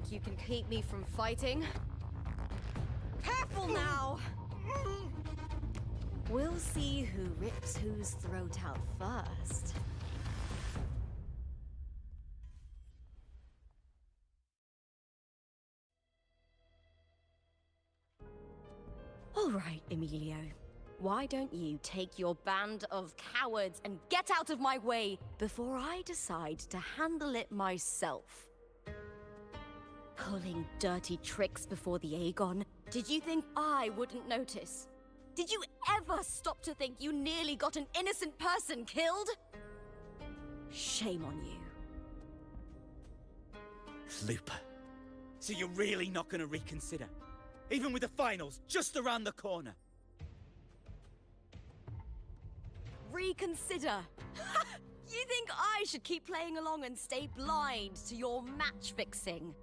think you can keep me from fighting? Careful now! We'll see who rips whose throat out first. All right, Emilio. Why don't you take your band of cowards and get out of my way before I decide to handle it myself? Pulling dirty tricks before the Aegon? Did you think I wouldn't notice? Did you ever stop to think you nearly got an innocent person killed? Shame on you. Lupa. So you're really not gonna reconsider? Even with the finals just around the corner? Reconsider? You think I should keep playing along and stay blind to your match fixing?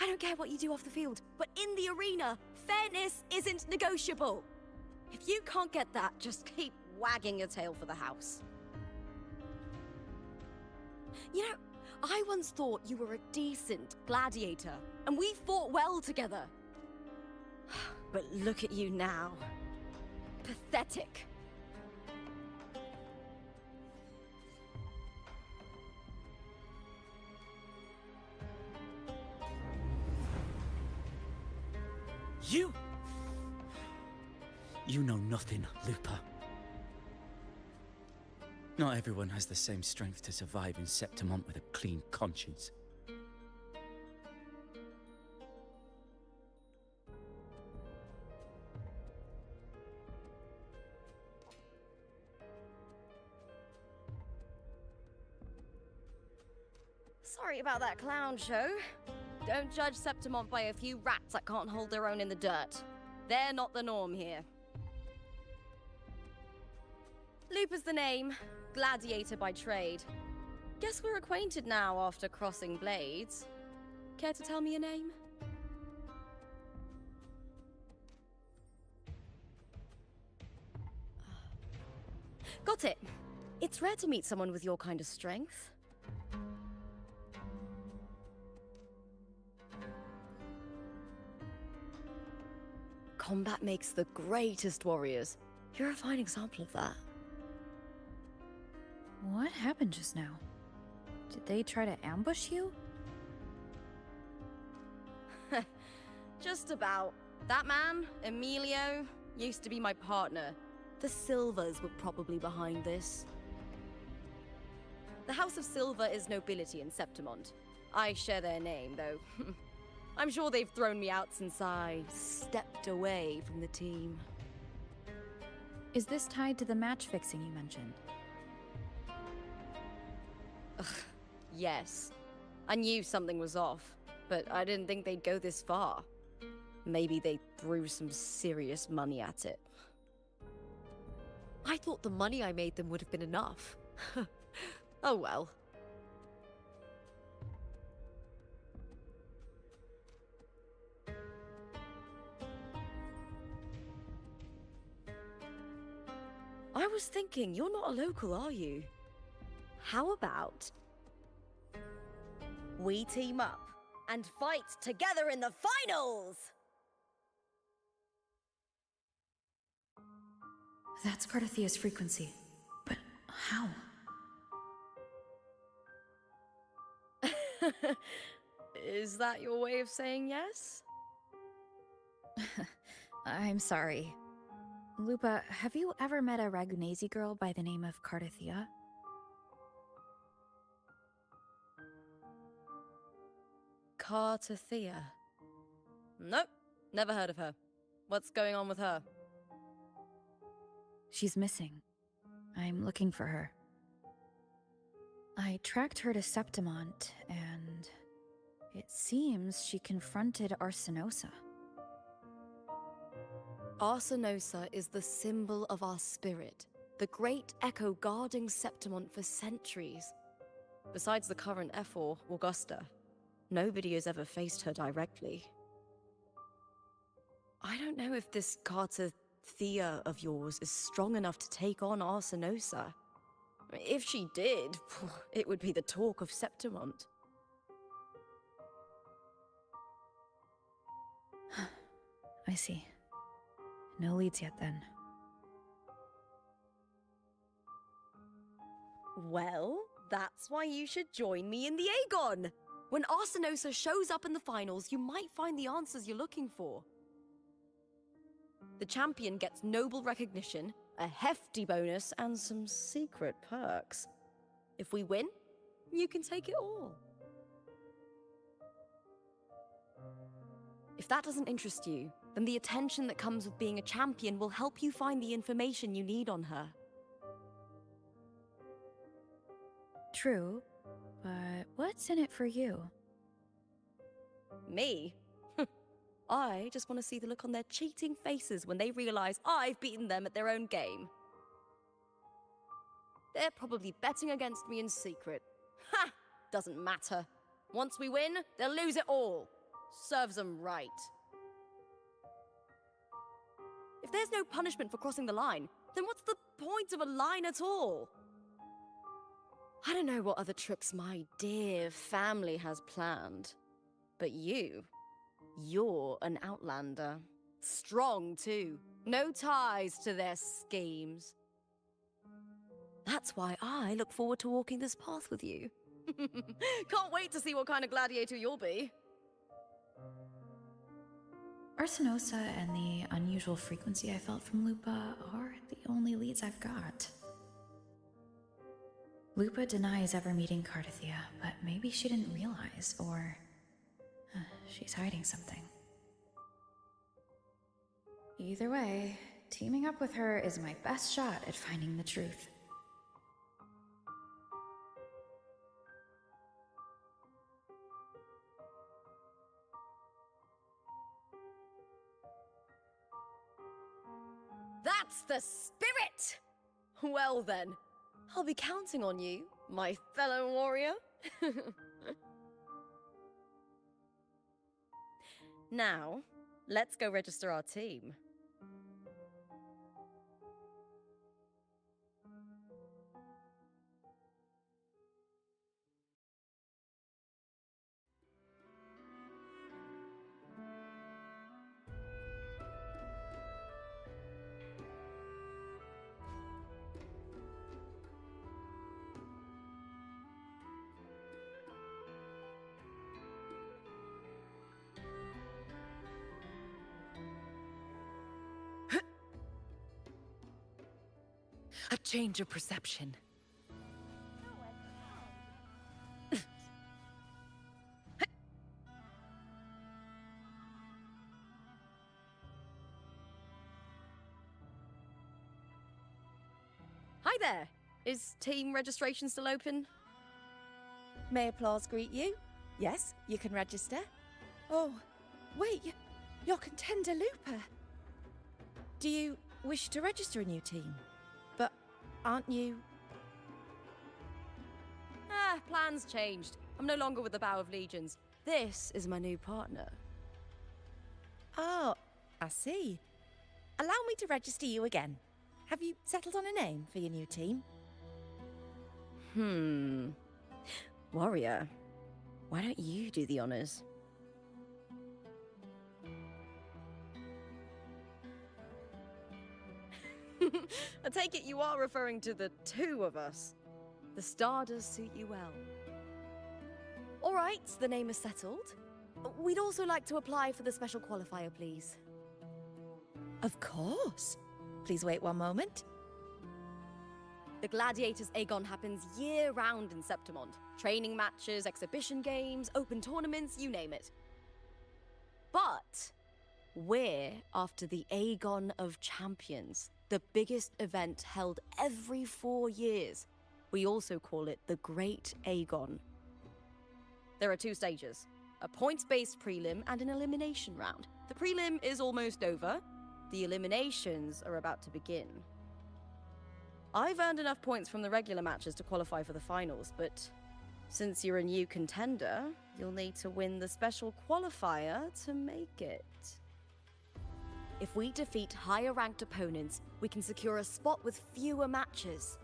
I don't care what you do off the field, but in the arena, fairness isn't negotiable. If you can't get that, just keep wagging your tail for the house. You know, I once thought you were a decent gladiator, and we fought well together. But look at you now. Pathetic. You know nothing, Lupa. Not everyone has the same strength to survive in XVIII with a clean conscience. Sorry about that clown show. Don't judge XVIII by a few rats that can't hold their own in the dirt. They're not the norm here. Lupa's the name, gladiator by trade. Guess we're acquainted now after crossing blades. Care to tell me your name? Got it. It's rare to meet someone with your kind of strength. Combat makes the greatest warriors. You're a fine example of that. What happened just now? Did they try to ambush you? Just about. That man, Emilio, used to be my partner. The Silvers were probably behind this. The House of Silver is nobility in Septimont. I share their name, though. I'm sure they've thrown me out since I stepped away from the team. Is this tied to the match fixing you mentioned? Ugh, yes. I knew something was off, but I didn't think they'd go this far. Maybe they threw some serious money at it. I thought the money I made them would have been enough. Oh well. I was thinking, you're not a local, are you? How about we team up and fight together in the finals? That's Carthathia's frequency. But how? Is that your way of saying yes? I'm sorry. Lupa, have you ever met a Ragunesi girl by the name of Carthathia? Carthathia? Nope, never heard of her. What's going on with her? She's missing. I'm looking for her. I tracked her to Septimont, and it seems she confronted Arsinosa. Arsinosa is the symbol of our spirit, the great echo guarding Septimont for centuries. Besides the current Ephor, Augusta, nobody has ever faced her directly. I don't know if this Carthathia of yours is strong enough to take on Arsinosa. If she did, it would be the talk of Septimont. I see. No leads yet, then. Well, that's why you should join me in the Aegon! When Arsinosa shows up in the finals, you might find the answers you're looking for. The champion gets noble recognition, a hefty bonus, and some secret perks. If we win, you can take it all. If that doesn't interest you, then the attention that comes with being a champion will help you find the information you need on her. True, but what's in it for you? Me? I just want to see the look on their cheating faces when they realize I've beaten them at their own game. They're probably betting against me in secret. Ha! Doesn't matter. Once we win, they'll lose it all. Serves them right. If there's no punishment for crossing the line, then what's the point of a line at all? I don't know what other tricks my dear family has planned, but you're an outlander. Strong, too. No ties to their schemes. That's why I look forward to walking this path with you. Can't wait to see what kind of gladiator you'll be. Arsinosa and the unusual frequency I felt from Lupa are the only leads I've got. Lupa denies ever meeting Cardathia, but maybe she didn't realize, or she's hiding something. Either way, teaming up with her is my best shot at finding the truth. That's the spirit! Well then, I'll be counting on you, my fellow warrior. Now, let's go register our team. A change of perception. Hi there! Is team registration still open? May applause greet you? Yes, you can register. Oh, wait, you're contender Lupa. Do you wish to register a new team? But aren't you... Plans changed. I'm no longer with the Bow of Legions. This is my new partner. Oh, I see. Allow me to register you again. Have you settled on a name for your new team? Warrior, why don't you do the honors? I take it you are referring to the two of us. The star does suit you well. All right, the name is settled. We'd also like to apply for the special qualifier, please. Of course. Please wait one moment. The Gladiators Aegon happens year-round in Septimont. Training matches, exhibition games, open tournaments, you name it. But we're after the Aegon of Champions, the biggest event held every 4 years. We also call it the Great Aegon. There are 2 stages, a points-based prelim and an elimination round. The prelim is almost over. The eliminations are about to begin. I've earned enough points from the regular matches to qualify for the finals, but since you're a new contender, you'll need to win the special qualifier to make it. If we defeat higher-ranked opponents, we can secure a spot with fewer matches.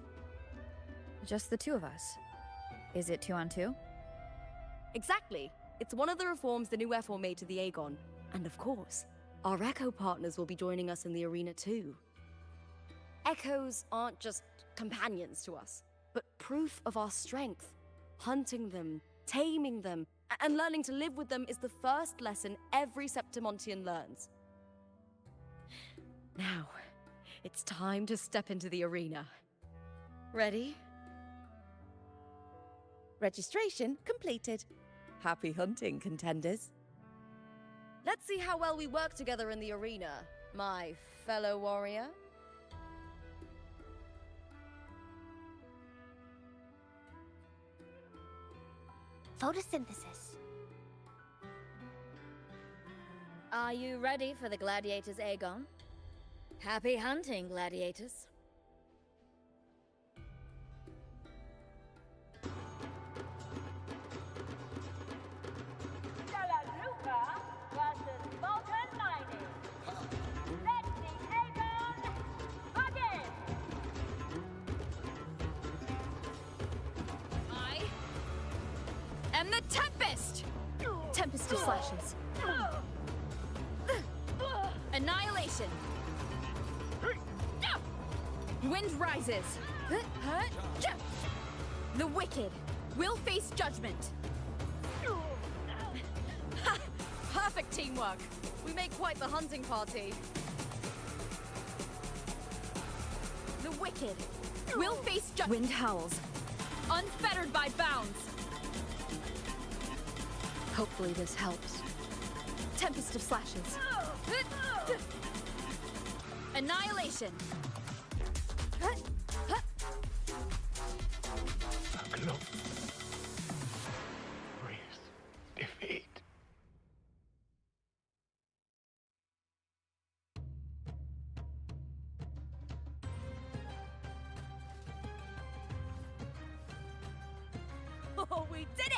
Just the two of us. Is it 2-on-2? Exactly. It's one of the reforms the new F4 made to the Aegon. And of course, our Echo partners will be joining us in the arena too. Echoes aren't just companions to us, but proof of our strength. Hunting them, taming them, and learning to live with them is the first lesson every Septimontian learns. Now, it's time to step into the arena. Ready? Registration completed. Happy hunting, contenders. Let's see how well we work together in the arena, my fellow warrior. Photosynthesis. Are you ready for the gladiators, Aegon? Happy hunting, gladiators. And the Tempest! Tempest of slashes. Annihilation. Wind rises. The wicked will face judgment. Perfect teamwork. We make quite the hunting party. The wicked will face judgment. Wind howls. Unfettered by bounds. Hopefully this helps. Tempest of slashes. Annihilation. Buckle up. Breathe. Defeat. Oh, we did it!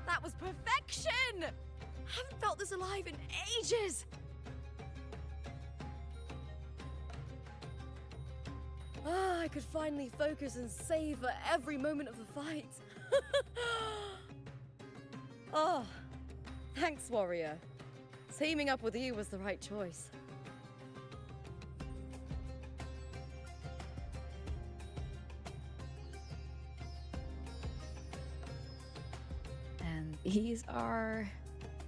That was perfection! Haven't felt this alive in ages! I could finally focus and savor every moment of the fight. Oh, thanks, warrior. Teaming up with you was the right choice. And these are...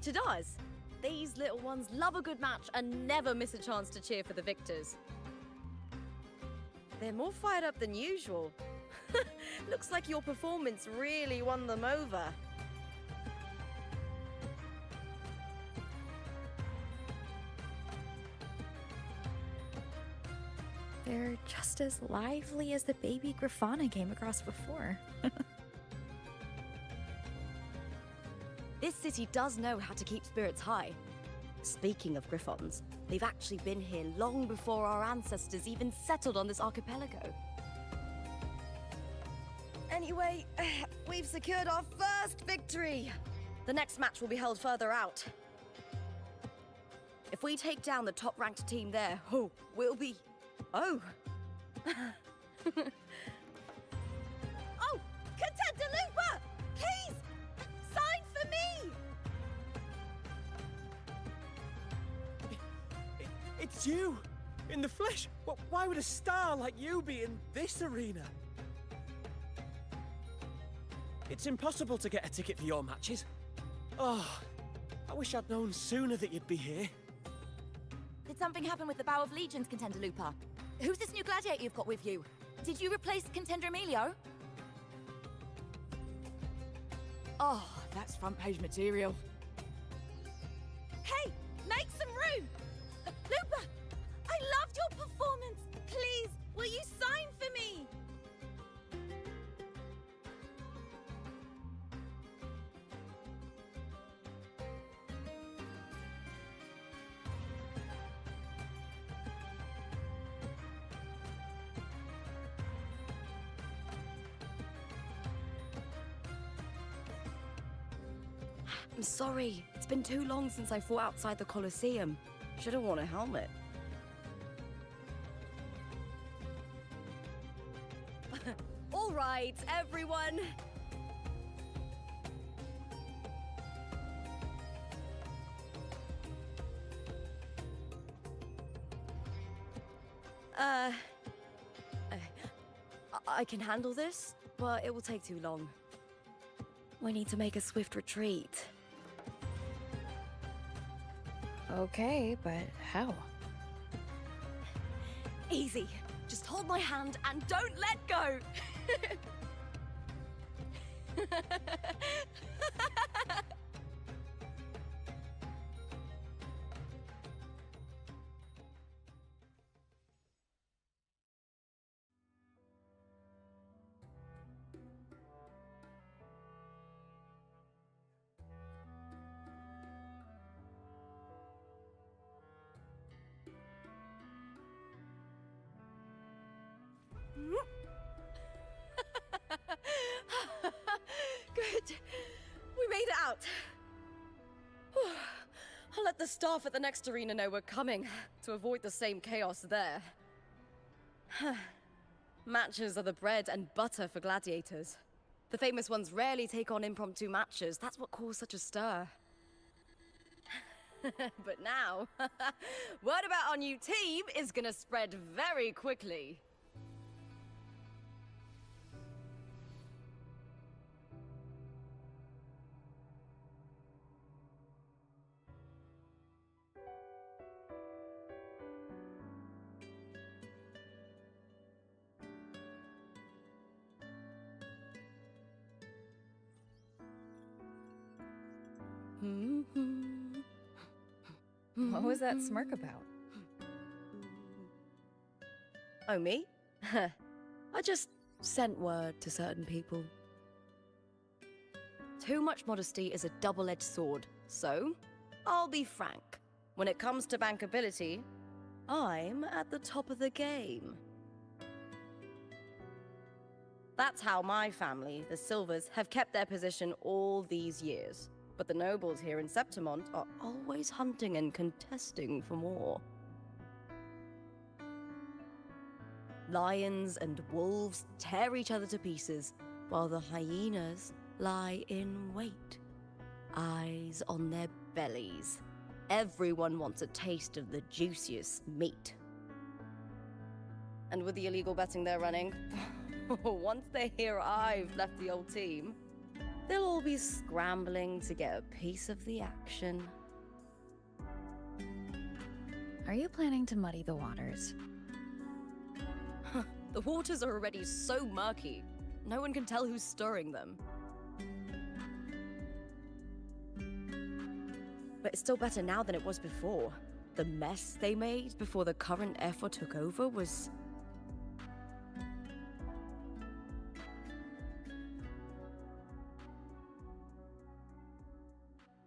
Chadars, these little ones love a good match and never miss a chance to cheer for the victors. They're more fired up than usual. Looks like your performance really won them over. They're just as lively as the baby Grafana came across before. This city does know how to keep spirits high. Speaking of Griffons, they've actually been here long before our ancestors even settled on this archipelago. Anyway, we've secured our first victory. The next match will be held further out. If we take down the top-ranked team there, we'll be... Oh! Oh! Contender Looper! Please! Sign for me! It's you! In the flesh! Why would a star like you be in this arena? It's impossible to get a ticket for your matches. Oh, I wish I'd known sooner that you'd be here. Did something happen with the Bow of Legions, Contender Looper? Who's this new gladiator you've got with you? Did you replace Contender Emilio? Oh, that's front page material. Hey, make some room! Looper, I loved your performance. Please, will you sign for me? I'm sorry. It's been too long since I fought outside the Colosseum. Should have worn a helmet. wait, everyone. I can handle this, but it will take too long. We need to make a swift retreat. Okay, but how? Easy. Just hold my hand and don't let go! Good. We made it out. I'll let the staff at the next arena know we're coming to avoid the same chaos there. Matches are the bread and butter for gladiators. The famous ones rarely take on impromptu matches. That's what caused such a stir. But now, word about our new team is gonna spread very quickly. What was that smirk about? Oh, me? I just sent word to certain people. Too much modesty is a double-edged sword, so I'll be frank. When it comes to bankability, I'm at the top of the game. That's how my family, the Silvers, have kept their position all these years. But the nobles here in Septimont are always hunting and contesting for more. Lions and wolves tear each other to pieces, while the hyenas lie in wait, eyes on their bellies. Everyone wants a taste of the juiciest meat. And with the illegal betting they're running, once they hear I've left the old team, they'll all be scrambling to get a piece of the action. Are you planning to muddy the waters? The waters are already so murky, no one can tell who's stirring them. But it's still better now than it was before. The mess they made before the current XIII took over was...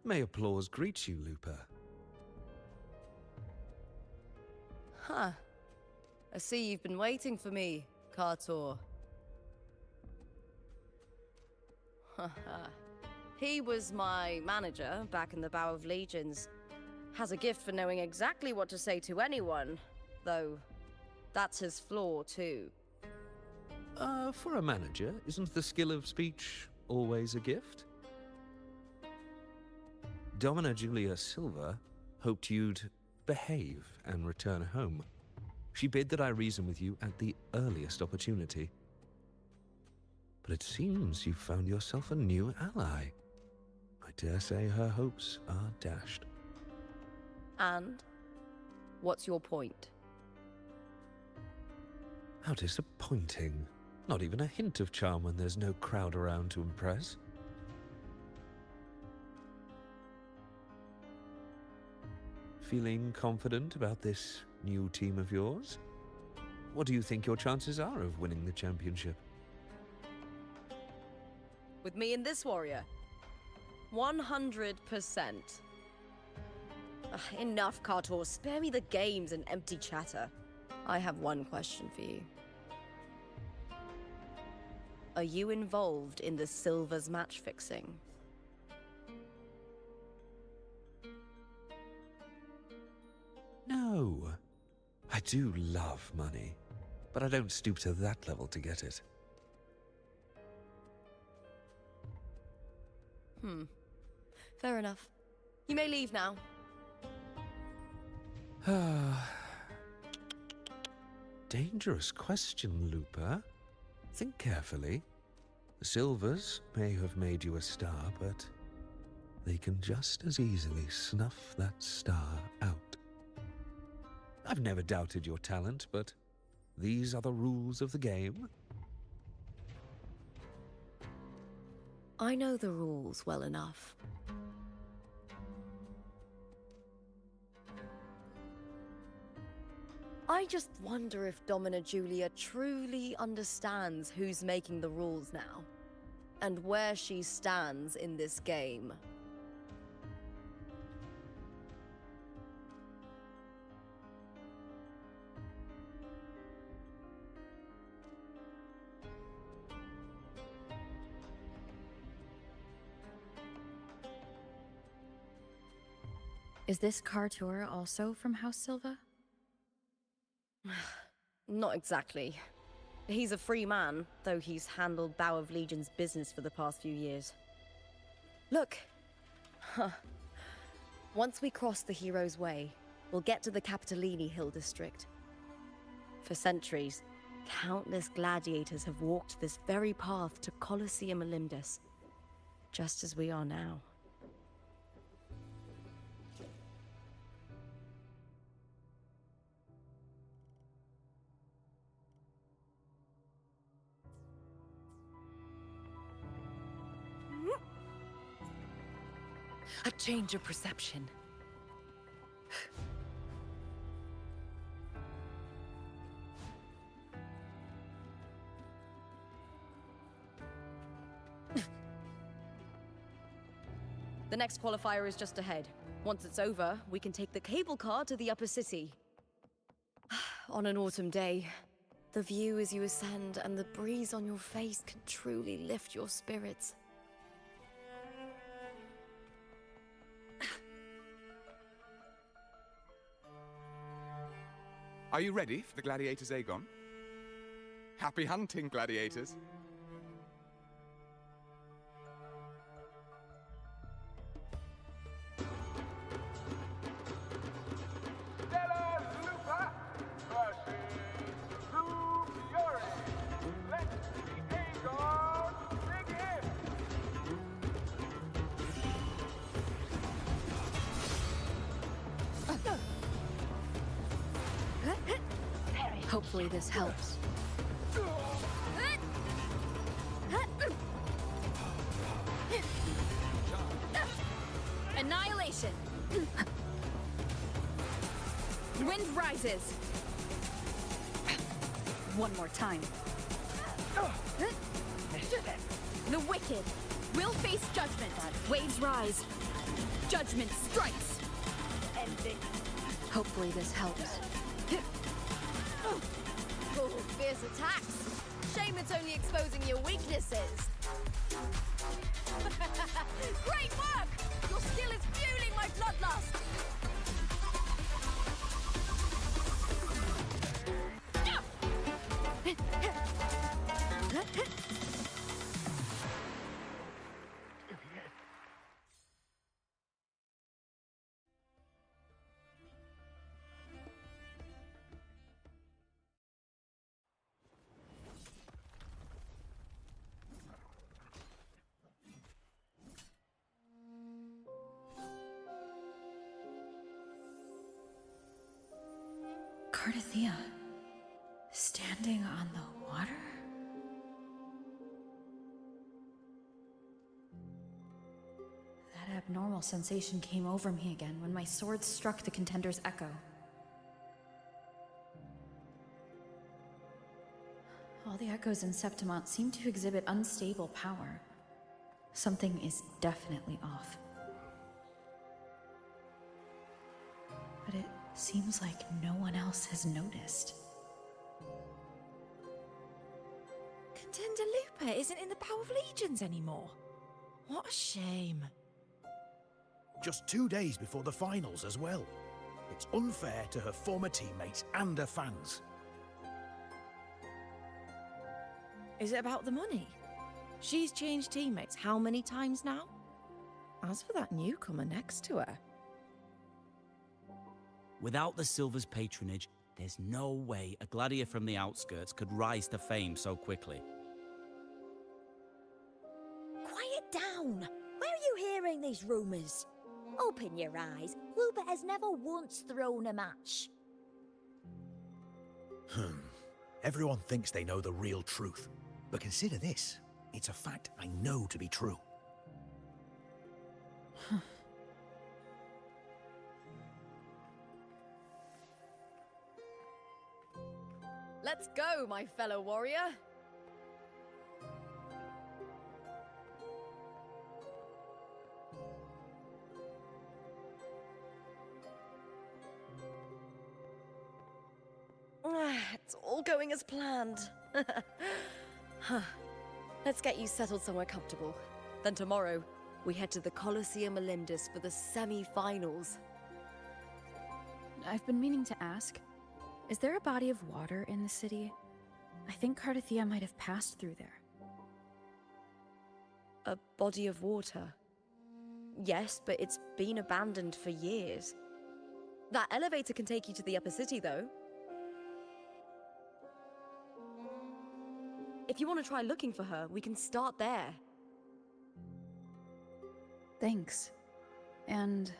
May applause greet you, Lupa. Huh. I see you've been waiting for me, Kartor. He was my manager back in the Bow of Legions. Has a gift for knowing exactly what to say to anyone, though that's his flaw too. For a manager, isn't the skill of speech always a gift? Domina Julia Silva hoped you'd behave and return home. She bid that I reason with you at the earliest opportunity. But it seems you've found yourself a new ally. I dare say her hopes are dashed. And? What's your point? How disappointing. Not even a hint of charm when there's no crowd around to impress. Feeling confident about this new team of yours? What do you think your chances are of winning the championship? With me and this warrior? 100%. Enough, Kartor. Spare me the games and empty chatter. I have one question for you. Are you involved in the Silver's match fixing? No. I do love money, but I don't stoop to that level to get it. Fair enough. You may leave now. Dangerous question, Looper. Think carefully. The Silvers may have made you a star, but they can just as easily snuff that star out. I've never doubted your talent, but these are the rules of the game. I know the rules well enough. I just wonder if Domina Julia truly understands who's making the rules now, and where she stands in this game. Is this car tour also from House Silva? Not exactly. He's a free man, though he's handled Bow of Legion's business for the past few years. Look. Once we cross the Hero's Way, we'll get to the Capitolini Hill district. For centuries, countless gladiators have walked this very path to Colosseum Olympus, just as we are now. A change of perception. The next qualifier is just ahead. Once it's over, we can take the cable car to the upper city. On an autumn day, the view as you ascend and the breeze on your face can truly lift your spirits. Are you ready for the gladiators, Aegon? Happy hunting, gladiators. Hopefully this helps. Annihilation! Wind rises! One more time. The wicked will face judgment. Waves rise. Judgment strikes. Ending. Hopefully this helps. Oh, fierce attacks! Shame it's only exposing your weaknesses! Great work! Your skill is fueling my bloodlust! Cardothea, standing on the water? That abnormal sensation came over me again when my sword struck the contender's echo. All the echoes in Septimont seem to exhibit unstable power. Something is definitely off. But it seems like no one else has noticed. Contender Lupa isn't in the Bow of Legions anymore. What a shame. Just 2 days before the finals as well. It's unfair to her former teammates and her fans. Is it about the money? She's changed teammates how many times now? As for that newcomer next to her, Without the Silver's patronage, there's no way a gladiator from the outskirts could rise to fame so quickly. Quiet down! Where are you hearing these rumours? Open your eyes. Rupert has never once thrown a match. Everyone thinks they know the real truth. But consider this. It's a fact I know to be true. Let's go, my fellow warrior! It's all going as planned. Let's get you settled somewhere comfortable. Then tomorrow, we head to the Colosseum Olympus for the semi-finals. I've been meaning to ask, is there a body of water in the city? I think Cartithia might have passed through there. A body of water? Yes, but it's been abandoned for years. That elevator can take you to the upper city, though. If you want to try looking for her, we can start there. Thanks. And,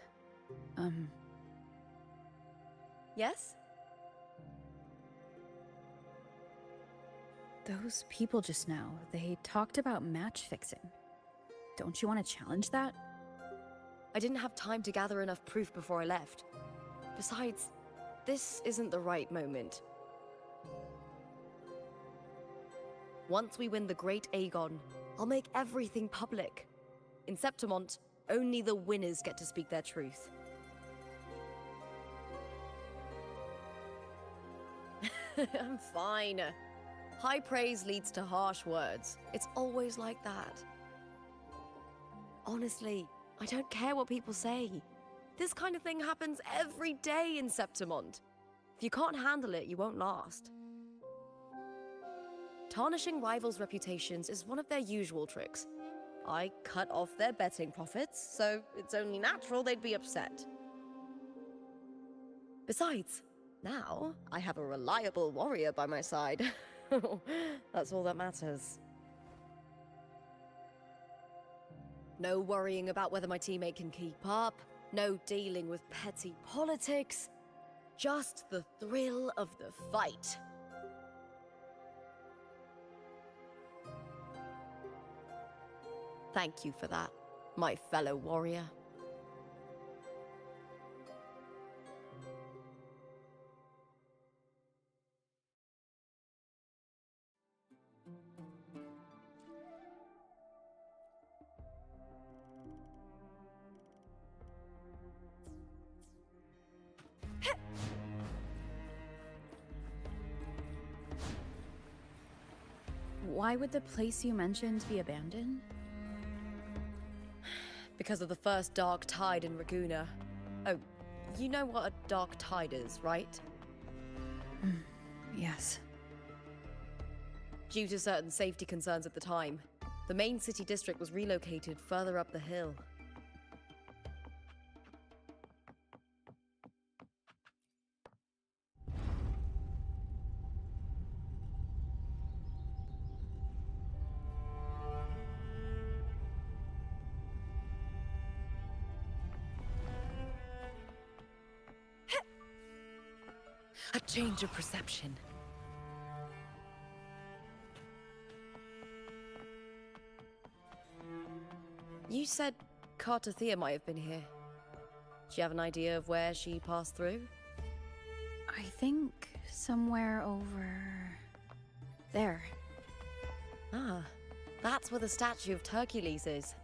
Yes? those people just now, they talked about match fixing. Don't you want to challenge that? I didn't have time to gather enough proof before I left. Besides, this isn't the right moment. Once we win the Great Aegon, I'll make everything public. In Septimont, only the winners get to speak their truth. I'm fine. High praise leads to harsh words. It's always like that. Honestly, I don't care what people say. This kind of thing happens every day in Septimont. If you can't handle it, you won't last. Tarnishing rivals' reputations is one of their usual tricks. I cut off their betting profits, so it's only natural they'd be upset. Besides, now I have a reliable warrior by my side. That's all that matters. No worrying about whether my teammate can keep up, no dealing with petty politics, just the thrill of the fight. Thank you for that, my fellow warrior. Why would the place you mentioned be abandoned? Because of the first dark tide in Raguna. Oh, you know what a dark tide is, right? Yes. Due to certain safety concerns at the time, the main city district was relocated further up the hill. A change of perception. You said Cartithia might have been here. Do you have an idea of where she passed through? I think somewhere over there. Ah, that's where the statue of Hercules is.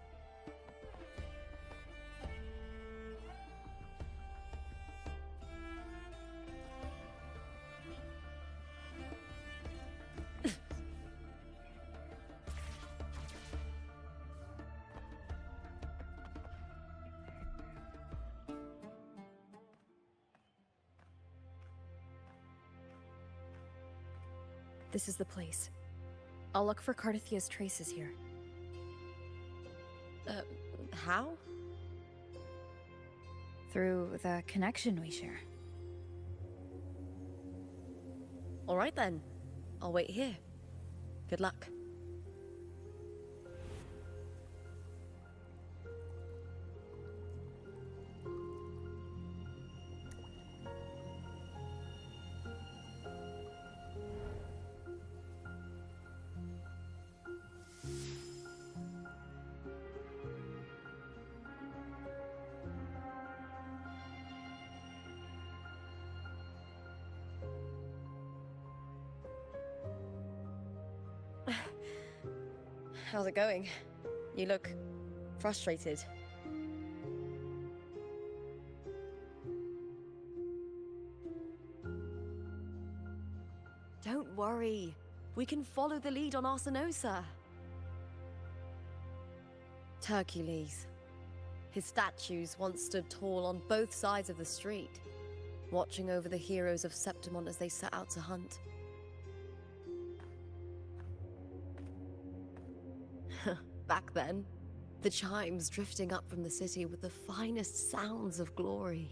This is the place. I'll look for Cartithia's traces here. How? through the connection we share. All right then. I'll wait here. Good luck. How's it going? You look frustrated. Don't worry. We can follow the lead on Arsenosa. Hercules. His statues once stood tall on both sides of the street, watching over the heroes of Septimon as they set out to hunt. Back then, the chimes drifting up from the city with the finest sounds of glory.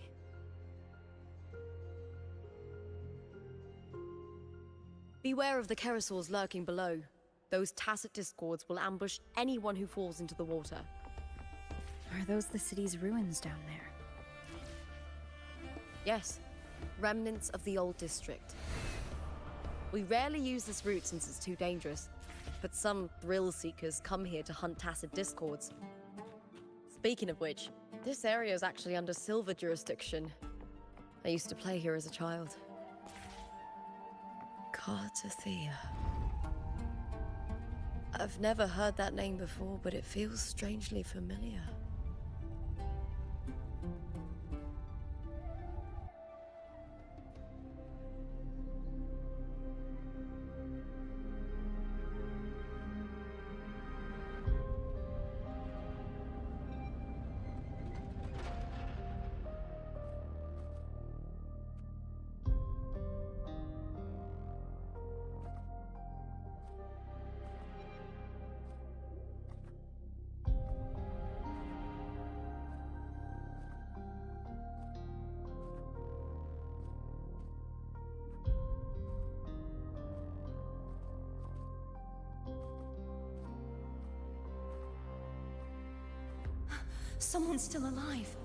Beware of the Kerosaurs lurking below. Those tacit discords will ambush anyone who falls into the water. Are those the city's ruins down there? Yes, remnants of the old district. We rarely use this route since it's too dangerous, but some thrill-seekers come here to hunt tacit discords. Speaking of which, this area is actually under Silver jurisdiction. I used to play here as a child. Cartathea. I've never heard that name before, but it feels strangely familiar. Someone's still alive.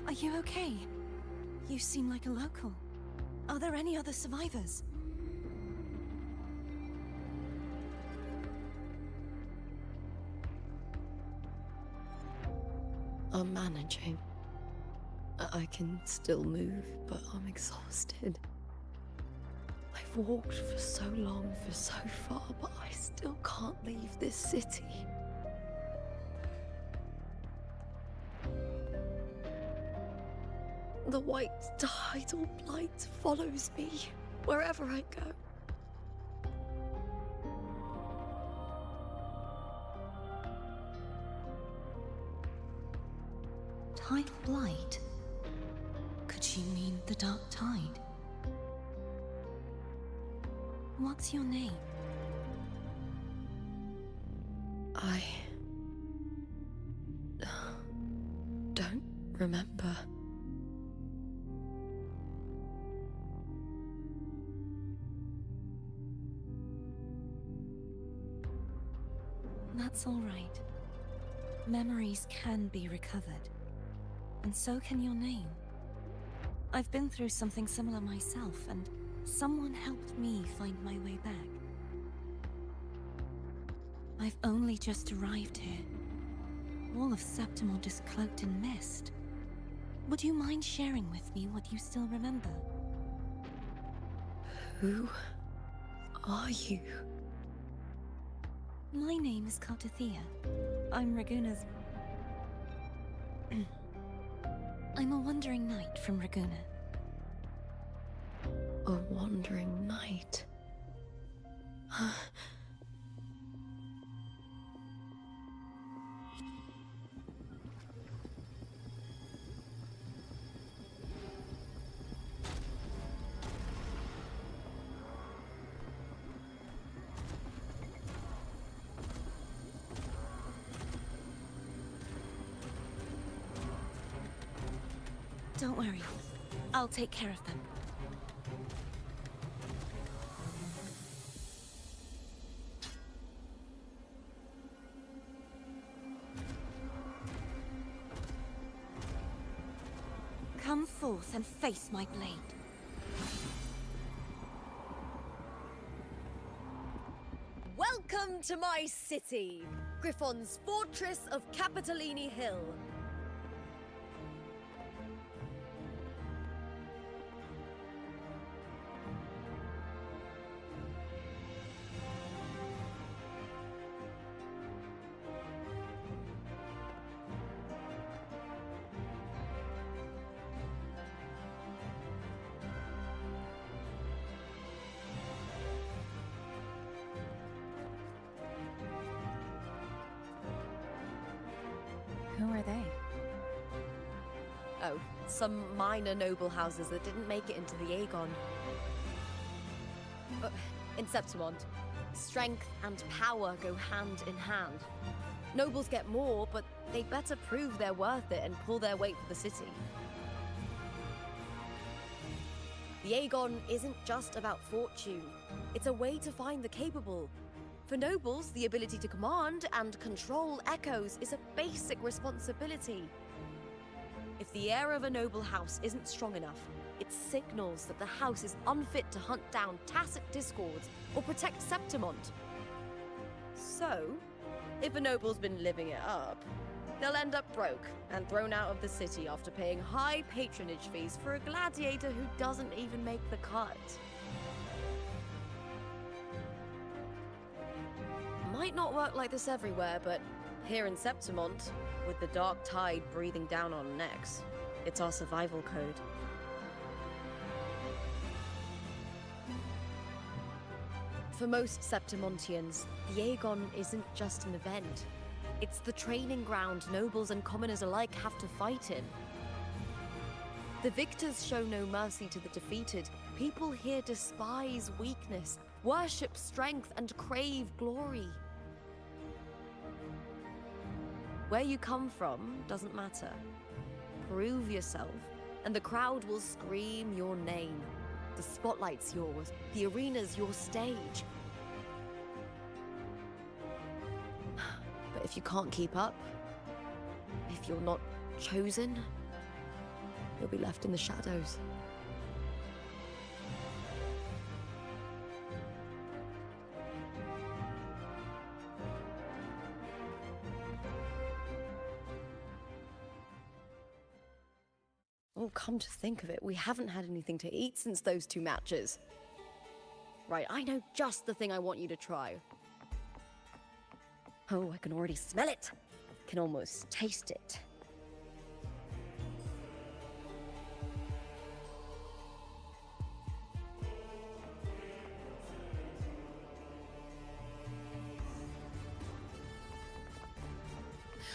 Are you okay? You seem like a local. Are there any other survivors? I'm managing. I can still move, but I'm exhausted. I've walked for so long, for so far, but I still can't leave this city. The white tidal blight follows me wherever I go. Tidal blight? Could she mean the dark tide? What's your name? I don't remember. That's all right. Memories can be recovered. And so can your name. I've been through something similar myself, and someone helped me find my way back. I've only just arrived here. All of Septimon is cloaked in mist. Would you mind sharing with me what you still remember? Who are you? My name is Cartathea. I'm Raguna's... I'm a wandering knight from Raguna. A wandering knight. Don't worry. I'll take care of them. Come forth and face my blade. Welcome to my city, Griffon's fortress of Capitolini Hill. Who are they? Oh, some minor noble houses that didn't make it into the Aegon. In Septimont, strength and power go hand in hand. Nobles get more, but they better prove they're worth it and pull their weight for the city. The Aegon isn't just about fortune. It's a way to find the capable. For nobles, the ability to command and control echoes is a basic responsibility. If the heir of a noble house isn't strong enough, it signals that the house is unfit to hunt down tacit discords or protect Septimont. So, if a noble's been living it up, they'll end up broke and thrown out of the city after paying high patronage fees for a gladiator who doesn't even make the cut. Might not work like this everywhere, but here in Septimont, with the dark tide breathing down on necks, it's our survival code. For most Septimontians, the Aegon isn't just an event. It's the training ground nobles and commoners alike have to fight in. The victors show no mercy to the defeated. People here despise weakness, worship strength, and crave glory. Where you come from doesn't matter. Prove yourself, and the crowd will scream your name. The spotlight's yours, the arena's your stage. But if you can't keep up, if you're not chosen, you'll be left in the shadows. Oh, come to think of it, we haven't had anything to eat since those 2 matches. Right, I know just the thing I want you to try. Oh, I can already smell it. Can almost taste it.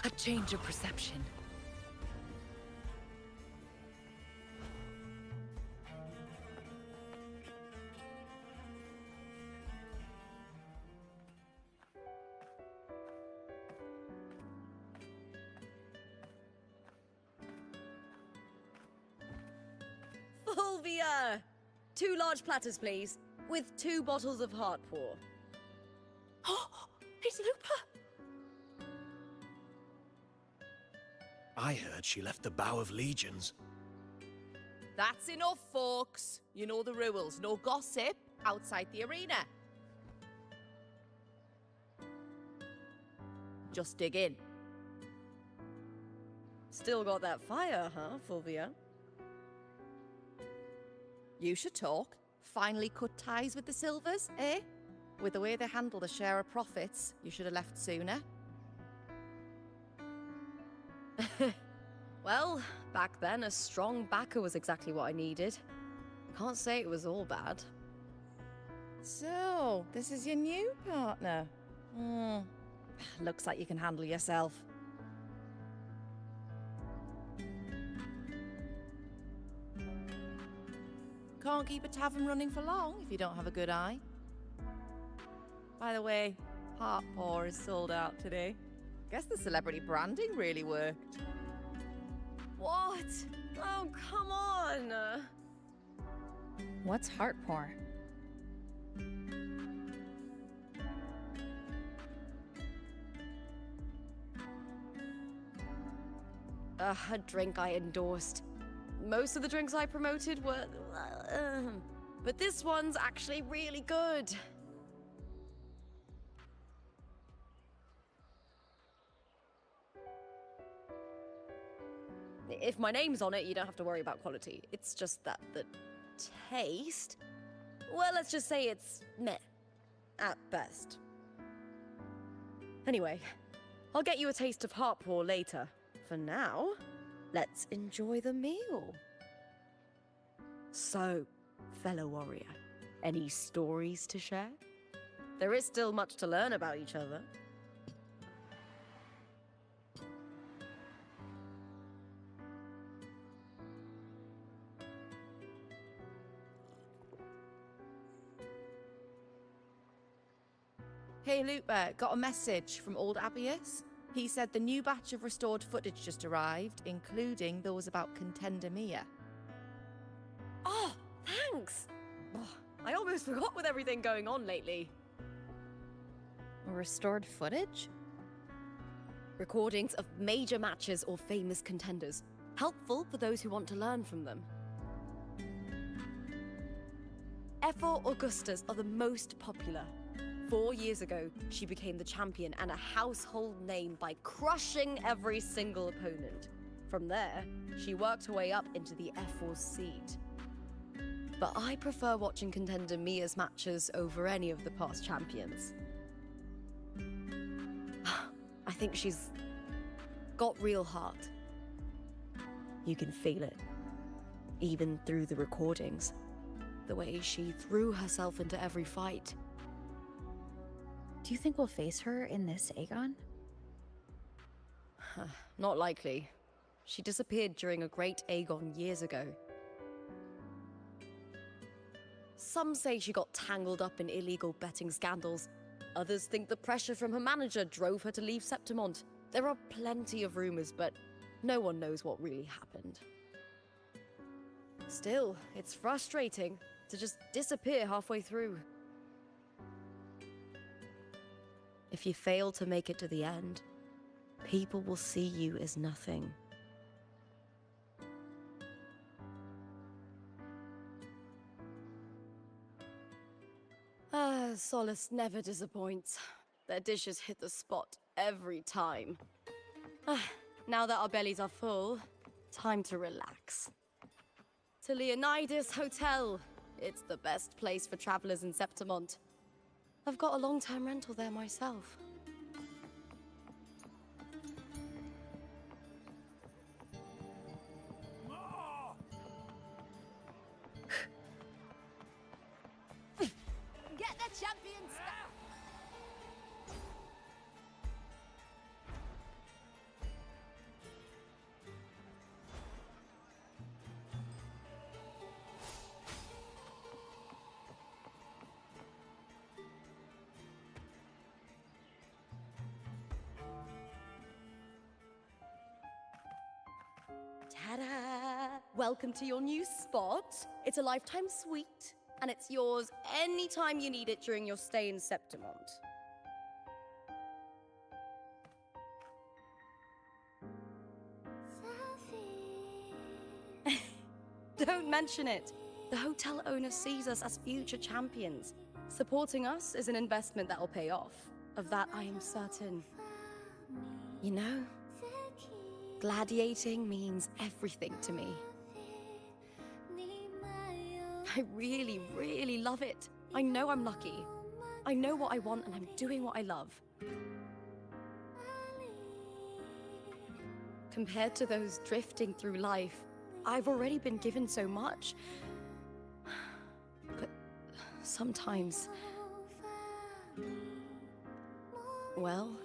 A change of perception. Fulvia! 2 large platters, please, with 2 bottles of heart pour. Oh, it's Lupa! I heard she left the Bow of Legions. That's enough, folks. You know the rules. No gossip outside the arena. Just dig in. Still got that fire, huh, Fulvia? You should talk. Finally cut ties with the Silvers, eh? With the way they handle the share of profits, you should have left sooner. Well, back then, a strong backer was exactly what I needed. Can't say it was all bad. So, this is your new partner. Looks like you can handle yourself. Can't keep a tavern running for long if you don't have a good eye. By the way, Heart Pour is sold out today. Guess the celebrity branding really worked. What? Oh, come on! What's heart pour? A drink I endorsed. Most of the drinks I promoted were... but this one's actually really good. If my name's on it, you don't have to worry about quality. It's just that the taste... well, let's just say it's meh. At best. Anyway, I'll get you a taste of heart pour later. For now, let's enjoy the meal. So, fellow warrior, any stories to share? There is still much to learn about each other. Hey, Lupa, got a message from old Abius. He said the new batch of restored footage just arrived, including those about Contender Mia. Oh, thanks! Oh, I almost forgot with everything going on lately. Restored footage? Recordings of major matches or famous contenders. Helpful for those who want to learn from them. F4 Augustas are the most popular. 4 years ago, she became the champion and a household name by crushing every single opponent. From there, she worked her way up into the F4 seed. But I prefer watching Contender Mia's matches over any of the past champions. I think she's got real heart. You can feel it, even through the recordings. The way she threw herself into every fight. Do you think we'll face her in this Aegon? Not likely. She disappeared during a great Aegon years ago. Some say she got tangled up in illegal betting scandals. Others think the pressure from her manager drove her to leave Septimont. There are plenty of rumors, but no one knows what really happened. Still, it's frustrating to just disappear halfway through. If you fail to make it to the end, people will see you as nothing. Solace never disappoints. Their dishes hit the spot every time. Now that our bellies are full, time to relax. To Leonidas Hotel. It's the best place for travelers in Septimont. I've got a long-term rental there myself. Get the champion stuff! Ta-da! Welcome to your new spot. It's a lifetime suite, and it's yours anytime you need it during your stay in Septimont. Don't mention it. The hotel owner sees us as future champions. Supporting us is an investment that will pay off. Of that, I am certain. You know, gladiating means everything to me. I really, really love it. I know I'm lucky. I know what I want and I'm doing what I love. Compared to those drifting through life, I've already been given so much. But sometimes... well,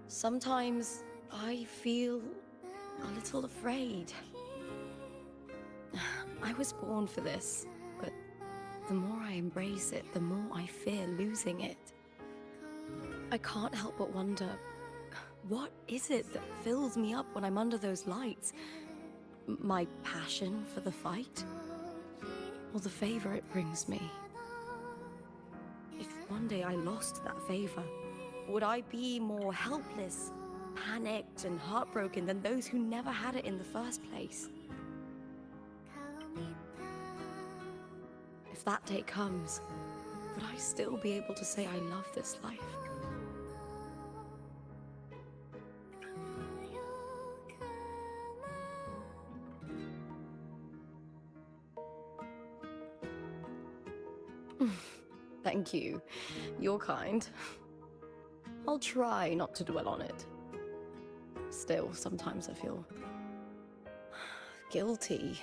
sometimes I feel a little afraid. I was born for this, but the more I embrace it, the more I fear losing it. I can't help but wonder, what is it that fills me up when I'm under those lights? My passion for the fight? Or the favor it brings me? If one day I lost that favor, would I be more helpless, panicked, and heartbroken than those who never had it in the first place? If that day comes, would I still be able to say I love this life? Thank you. You're kind. I'll try not to dwell on it. Still, sometimes I feel guilty.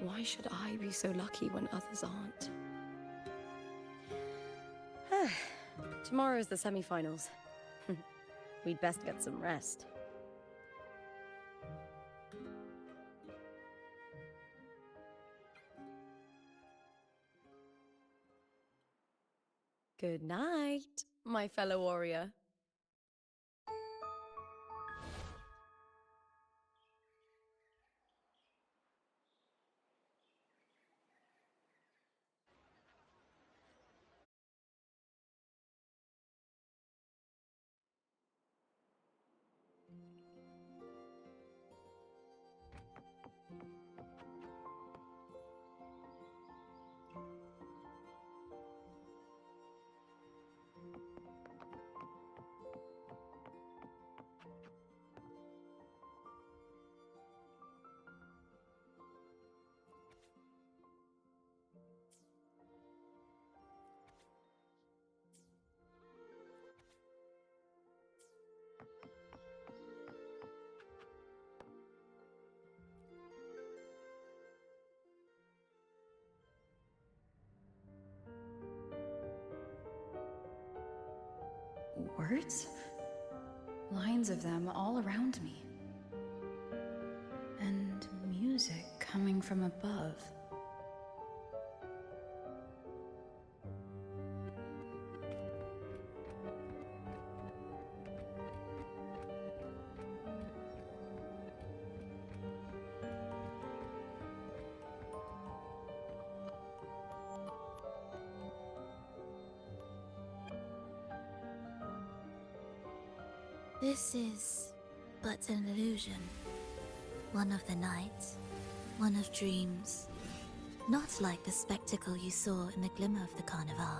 Why should I be so lucky when others aren't? Tomorrow is the semi-finals. We'd best get some rest. Good night, my fellow warrior. Words? Lines of them all around me. And music coming from above. This is but an illusion. One of the nights, one of dreams. Not like the spectacle you saw in the glimmer of the carnival.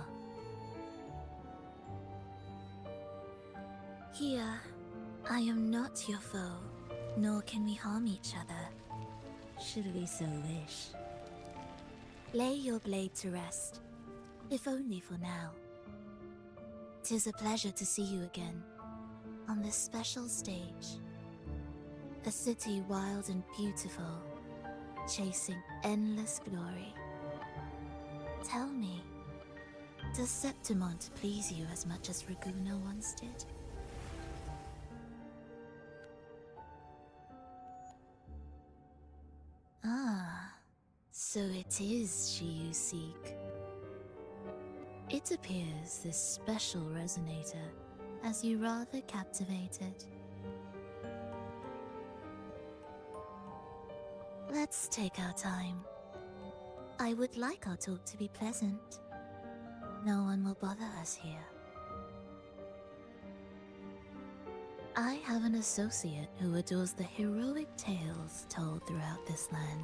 Here, I am not your foe, nor can we harm each other, should we so wish. Lay your blade to rest, if only for now. 'Tis a pleasure to see you again, on this special stage. A city wild and beautiful, chasing endless glory. Tell me, does Septimont please you as much as Raguna once did? Ah, so it is she you seek. It appears this special resonator has you rather captivated. Let's take our time. I would like our talk to be pleasant. No one will bother us here. I have an associate who adores the heroic tales told throughout this land.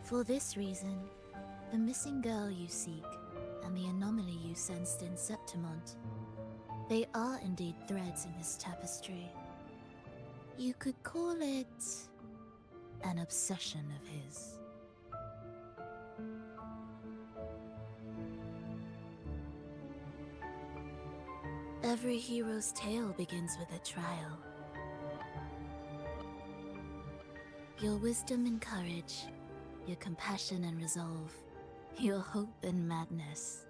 For this reason, the missing girl you seek and the anomaly you sensed in Septimont, they are indeed threads in this tapestry. You could call it an obsession of his. Every hero's tale begins with a trial. Your wisdom and courage, your compassion and resolve, your hope and madness.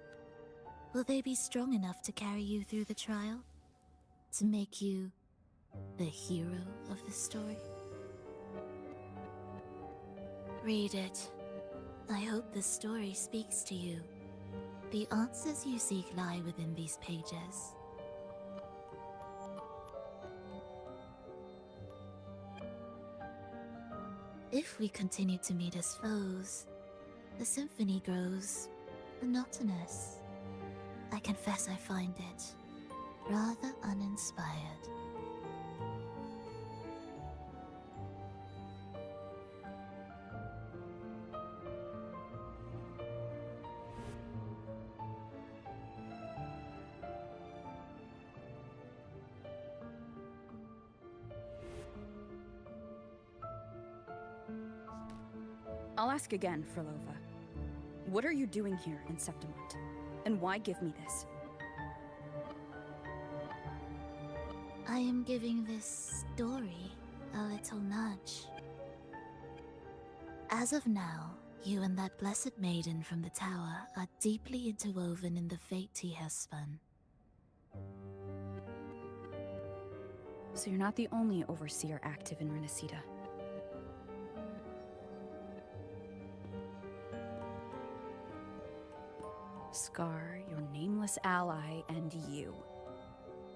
Will they be strong enough to carry you through the trial? To make you the hero of the story? Read it. I hope the story speaks to you. The answers you seek lie within these pages. If we continue to meet as foes, the symphony grows monotonous. I confess I find it rather uninspired. I'll ask again, Frolova. What are you doing here in Septimont? And why give me this? I am giving this story a little nudge. As of now, you and that blessed maiden from the tower are deeply interwoven in the fate he has spun. So you're not the only overseer active in Renacida. Scar, your nameless ally, and you.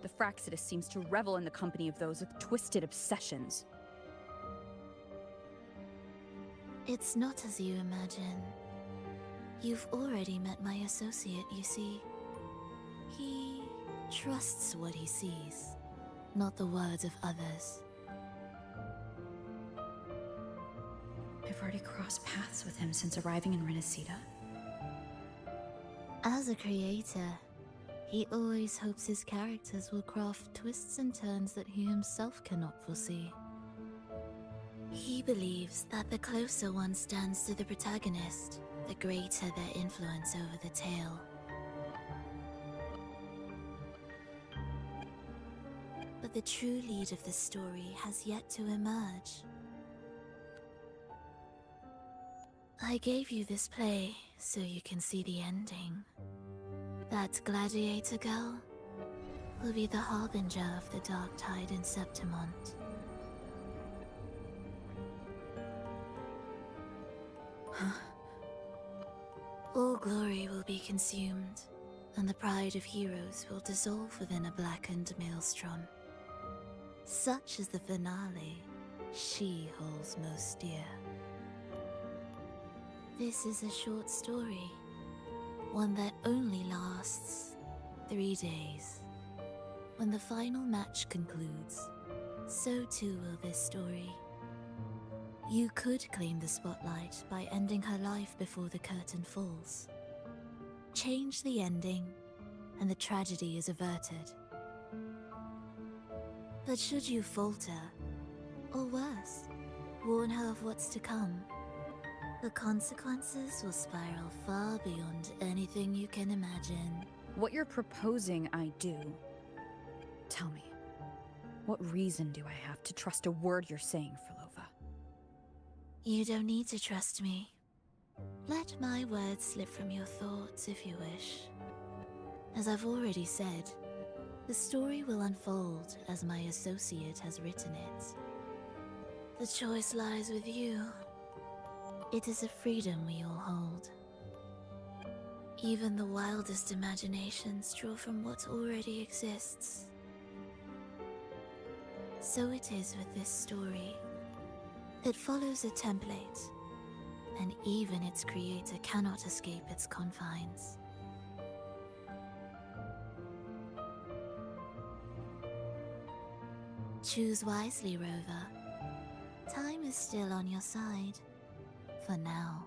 The Fraxidus seems to revel in the company of those with twisted obsessions. It's not as you imagine. You've already met my associate, you see. He trusts what he sees, not the words of others. I've already crossed paths with him since arriving in Renacida. As a creator, he always hopes his characters will craft twists and turns that he himself cannot foresee. He believes that the closer one stands to the protagonist, the greater their influence over the tale. But the true lead of the story has yet to emerge. I gave you this play so you can see the ending. That gladiator girl will be the harbinger of the dark tide in Septimont. All glory will be consumed, and the pride of heroes will dissolve within a blackened maelstrom. Such is the finale she holds most dear. This is a short story, one that only lasts 3 days. When the final match concludes, so too will this story. You could claim the spotlight by ending her life before the curtain falls. Change the ending, and the tragedy is averted. But should you falter, or worse, warn her of what's to come, the consequences will spiral far beyond anything you can imagine. What you're proposing I do. Tell me, what reason do I have to trust a word you're saying, Frolova? You don't need to trust me. Let my words slip from your thoughts if you wish. As I've already said, the story will unfold as my associate has written it. The choice lies with you. It is a freedom we all hold. Even the wildest imaginations draw from what already exists. So it is with this story. It follows a template, and even its creator cannot escape its confines. Choose wisely, Rover. Time is still on your side. For now.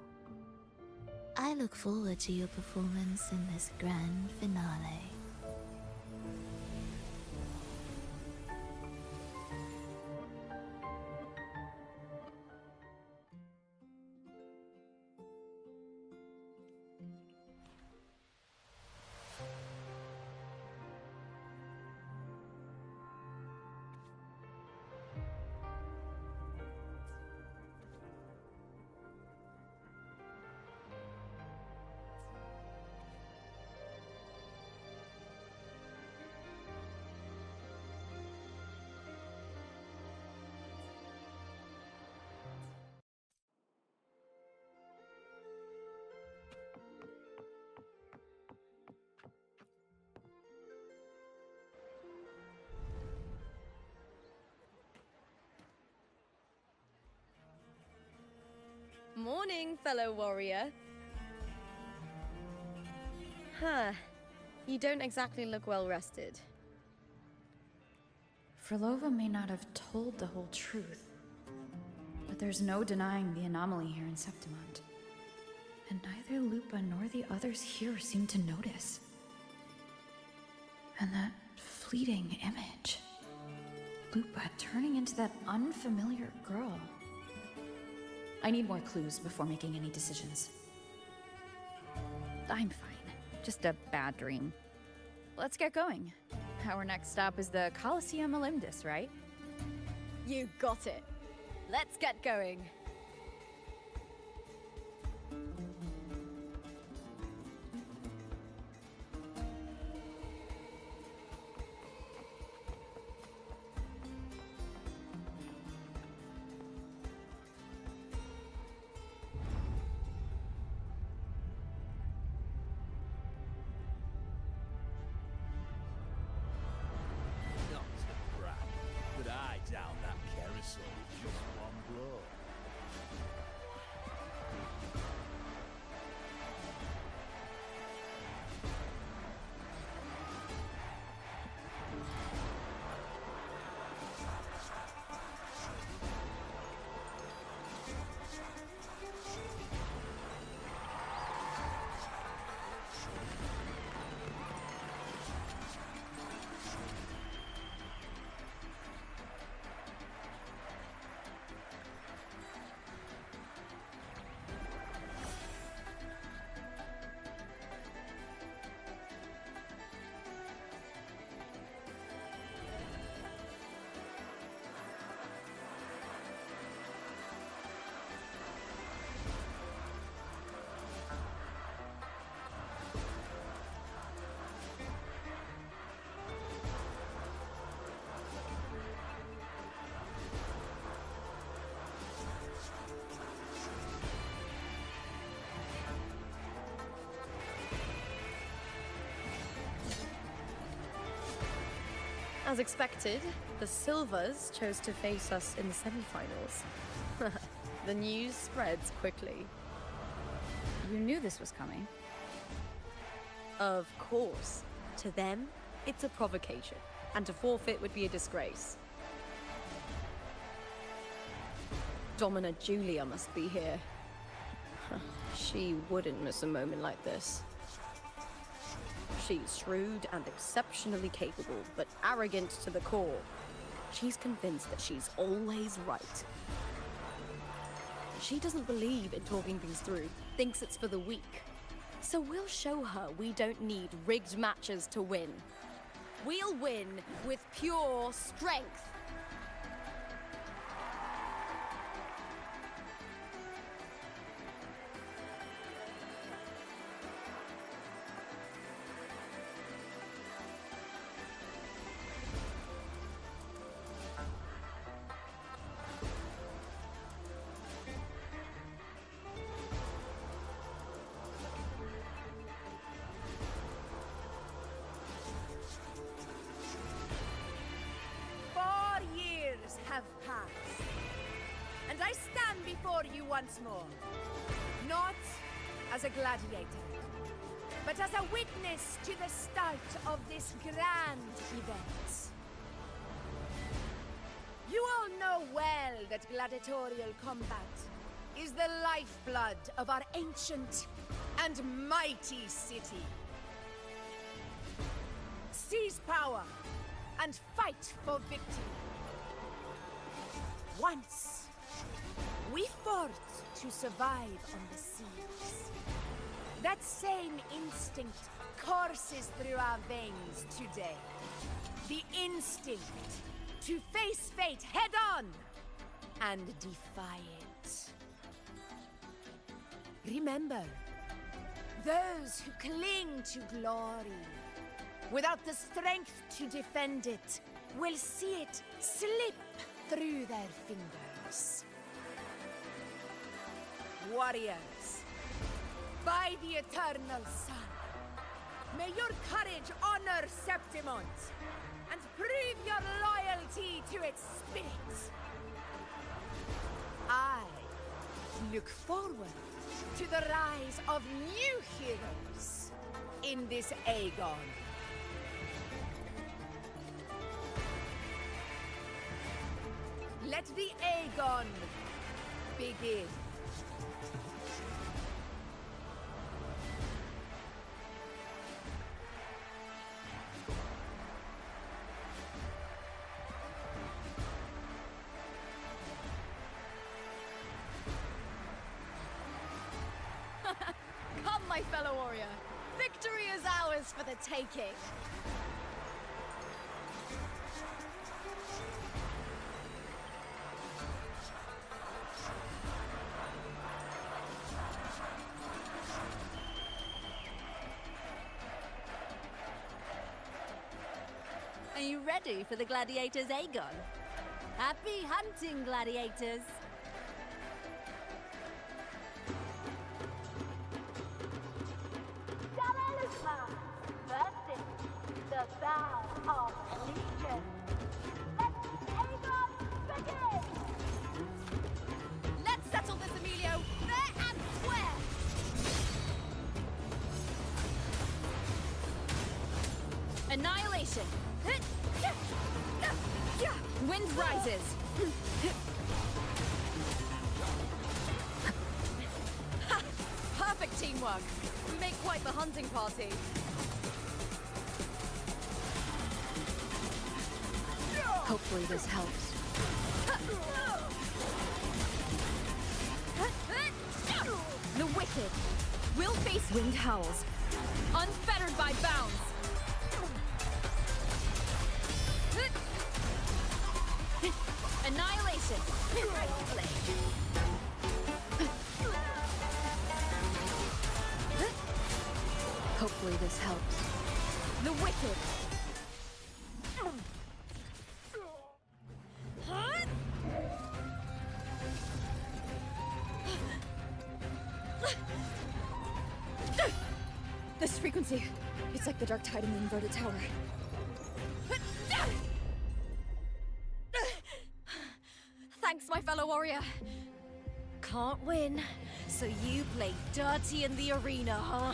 I look forward to your performance in this grand finale. morning, fellow warrior. Huh. You don't exactly look well rested. Frolova may not have told the whole truth, but there's no denying the anomaly here in Septimont. And neither Lupa nor the others here seem to notice. And that fleeting image. Lupa turning into that unfamiliar girl. I need more clues before making any decisions. I'm fine. Just a bad dream. Let's get going. Our next stop is the Colosseum Olympus, right? You got it. Let's get going. Down that carousel with just one blow. As expected, the Silvers chose to face us in the semifinals. The news spreads quickly. You knew this was coming. Of course. To them, it's a provocation, and to forfeit would be a disgrace. Domina Julia must be here. She wouldn't miss a moment like this. She's shrewd and exceptionally capable, but arrogant to the core. She's convinced that she's always right. She doesn't believe in talking things through, thinks it's for the weak. So we'll show her we don't need rigged matches to win. We'll win with pure strength. Have passed, and I stand before you once more, not as a gladiator, but as a witness to the start of this grand event. You all know well that gladiatorial combat is the lifeblood of our ancient and mighty city. Seize power and fight for victory. Once, we fought to survive on the seas. That same instinct courses through our veins today. The instinct to face fate head-on and defy it. Remember, those who cling to glory without the strength to defend it will see it slip through their fingers. Warriors, by the eternal sun, may your courage honor Septimont and prove your loyalty to its spirit. I look forward to the rise of new heroes in this Aegon. Let the Aegon begin. Come, my fellow warrior. Victory is ours for the taking. Are you ready for the gladiators, Aegon? Happy hunting, gladiators! First in the bow of Legion. Let Aegon begin! Let's settle this, Emilio, fair and square! Annihilation! Wind rises! Perfect teamwork. We make quite the hunting party. Hopefully this helps. The wicked will face winged howls, unfettered by bounds. Annihilation! Hopefully this helps. The wicked! This frequency, it's like the dark tide in the inverted tower. Thanks, my fellow warrior. Can't win, so you play dirty in the arena, huh?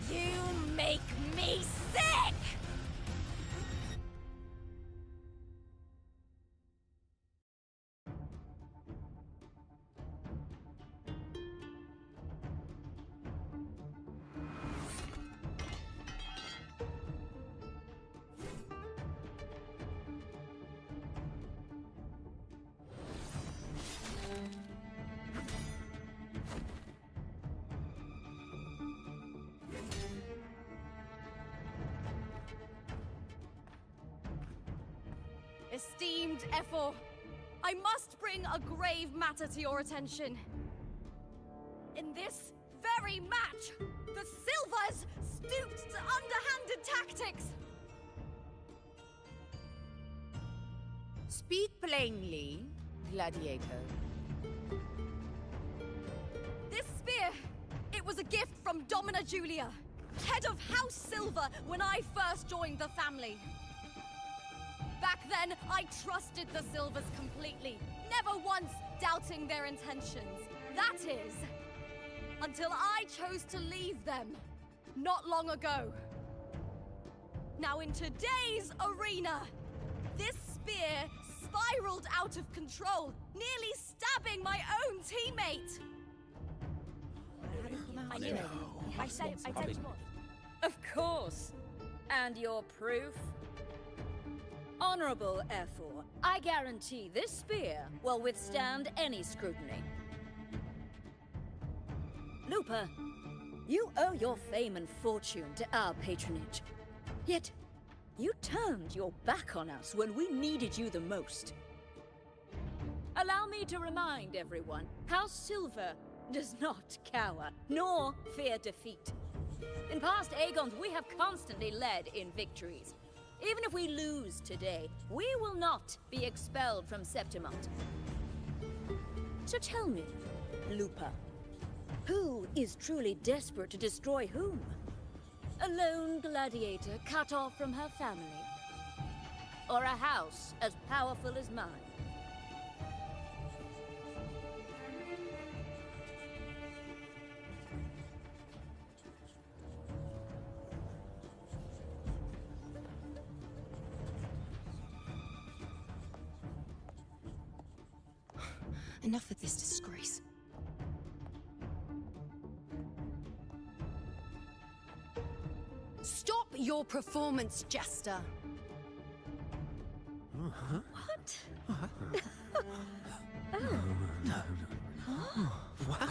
You make me sick! Esteemed Ephor, I must bring a grave matter to your attention. In this very match, the Silvers stooped to underhanded tactics. Speak plainly, gladiator. This spear, it was a gift from Domina Julia, head of House Silver when I first joined the family. Back then, I trusted the Silvers completely, never once doubting their intentions. That is, until I chose to leave them, not long ago. Now in today's arena, this spear spiraled out of control, nearly stabbing my own teammate. I knew it. I said you would. Of course. And your proof? Honorable Ephor, I guarantee this spear will withstand any scrutiny. Lupa, you owe your fame and fortune to our patronage. Yet, you turned your back on us when we needed you the most. Allow me to remind everyone, House Silver does not cower, nor fear defeat. In past Aegons, we have constantly led in victories. Even if we lose today, we will not be expelled from Septimont. So tell me, Lupa, who is truly desperate to destroy whom? A lone gladiator cut off from her family? Or a house as powerful as mine? Enough of this disgrace. Stop your performance, Jester! What? What?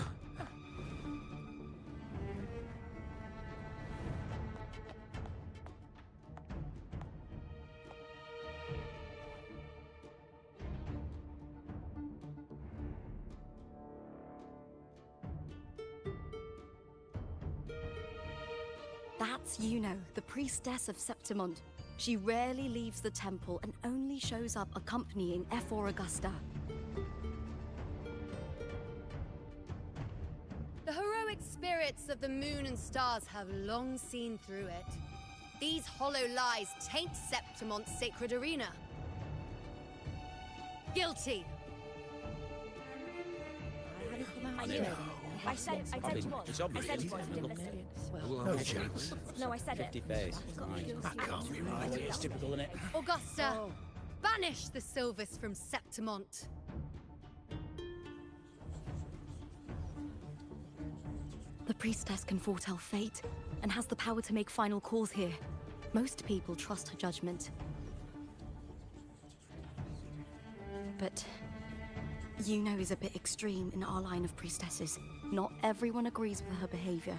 That's Yuno, the priestess of Septimont. She rarely leaves the temple and only shows up accompanying F4 Augusta. The heroic spirits of the moon and stars have long seen through it. These hollow lies taint Septimont's sacred arena. Guilty! I said it was. It's obvious. I said it was. No chance. No, I said it. 50 face. That can't be right. It's typical, isn't it? Augusta, banish the Silvers from Septimont. The priestess can foretell fate and has the power to make final calls here. Most people trust her judgment. But Yuno is a bit extreme in our line of priestesses. Not everyone agrees with her behavior,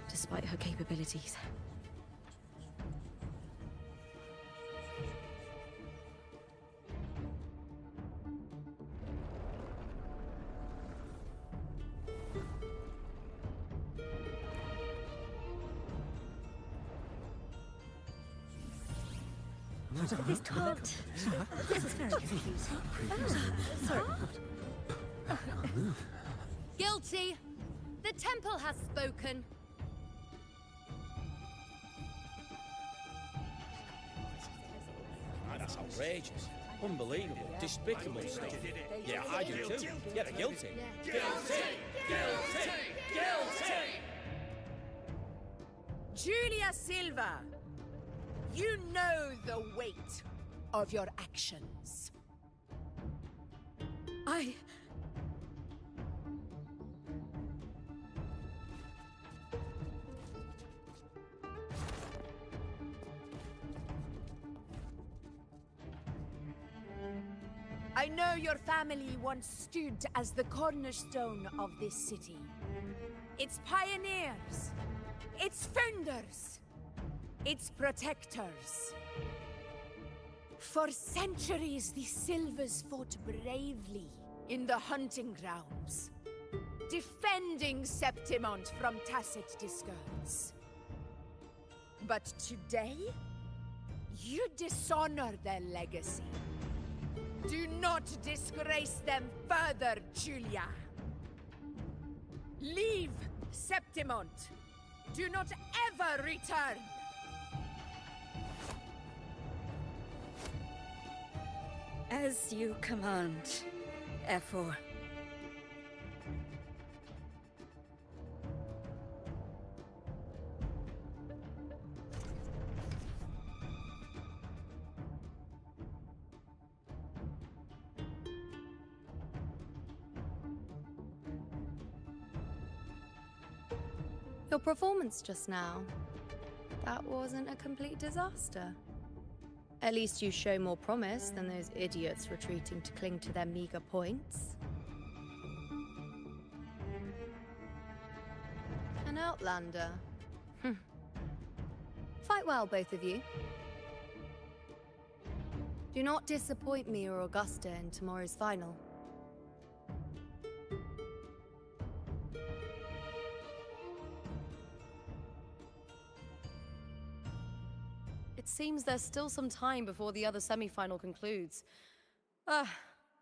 despite her capabilities. This can't. This is very confusing. Sorry. Guilty! The temple has spoken. That's outrageous. Unbelievable. Despicable stuff. Yeah, I do too. Yeah, they're guilty. Guilty! Guilty! Guilty! Julia Silva, you know the weight of your actions. I know your family once stood as the cornerstone of this city. Its pioneers, its founders, its protectors. For centuries, the Silvers fought bravely in the hunting grounds, defending Septimont from tacit discards. But today, you dishonor their legacy. Do not disgrace them further, Julia. Leave Septimont. Do not ever return. As you command, F4. Your performance just now, that wasn't a complete disaster. At least you show more promise than those idiots retreating to cling to their meager points. An outlander. Fight well, both of you. Do not disappoint me or Augusta in tomorrow's final. It seems there's still some time before the other semi-final concludes.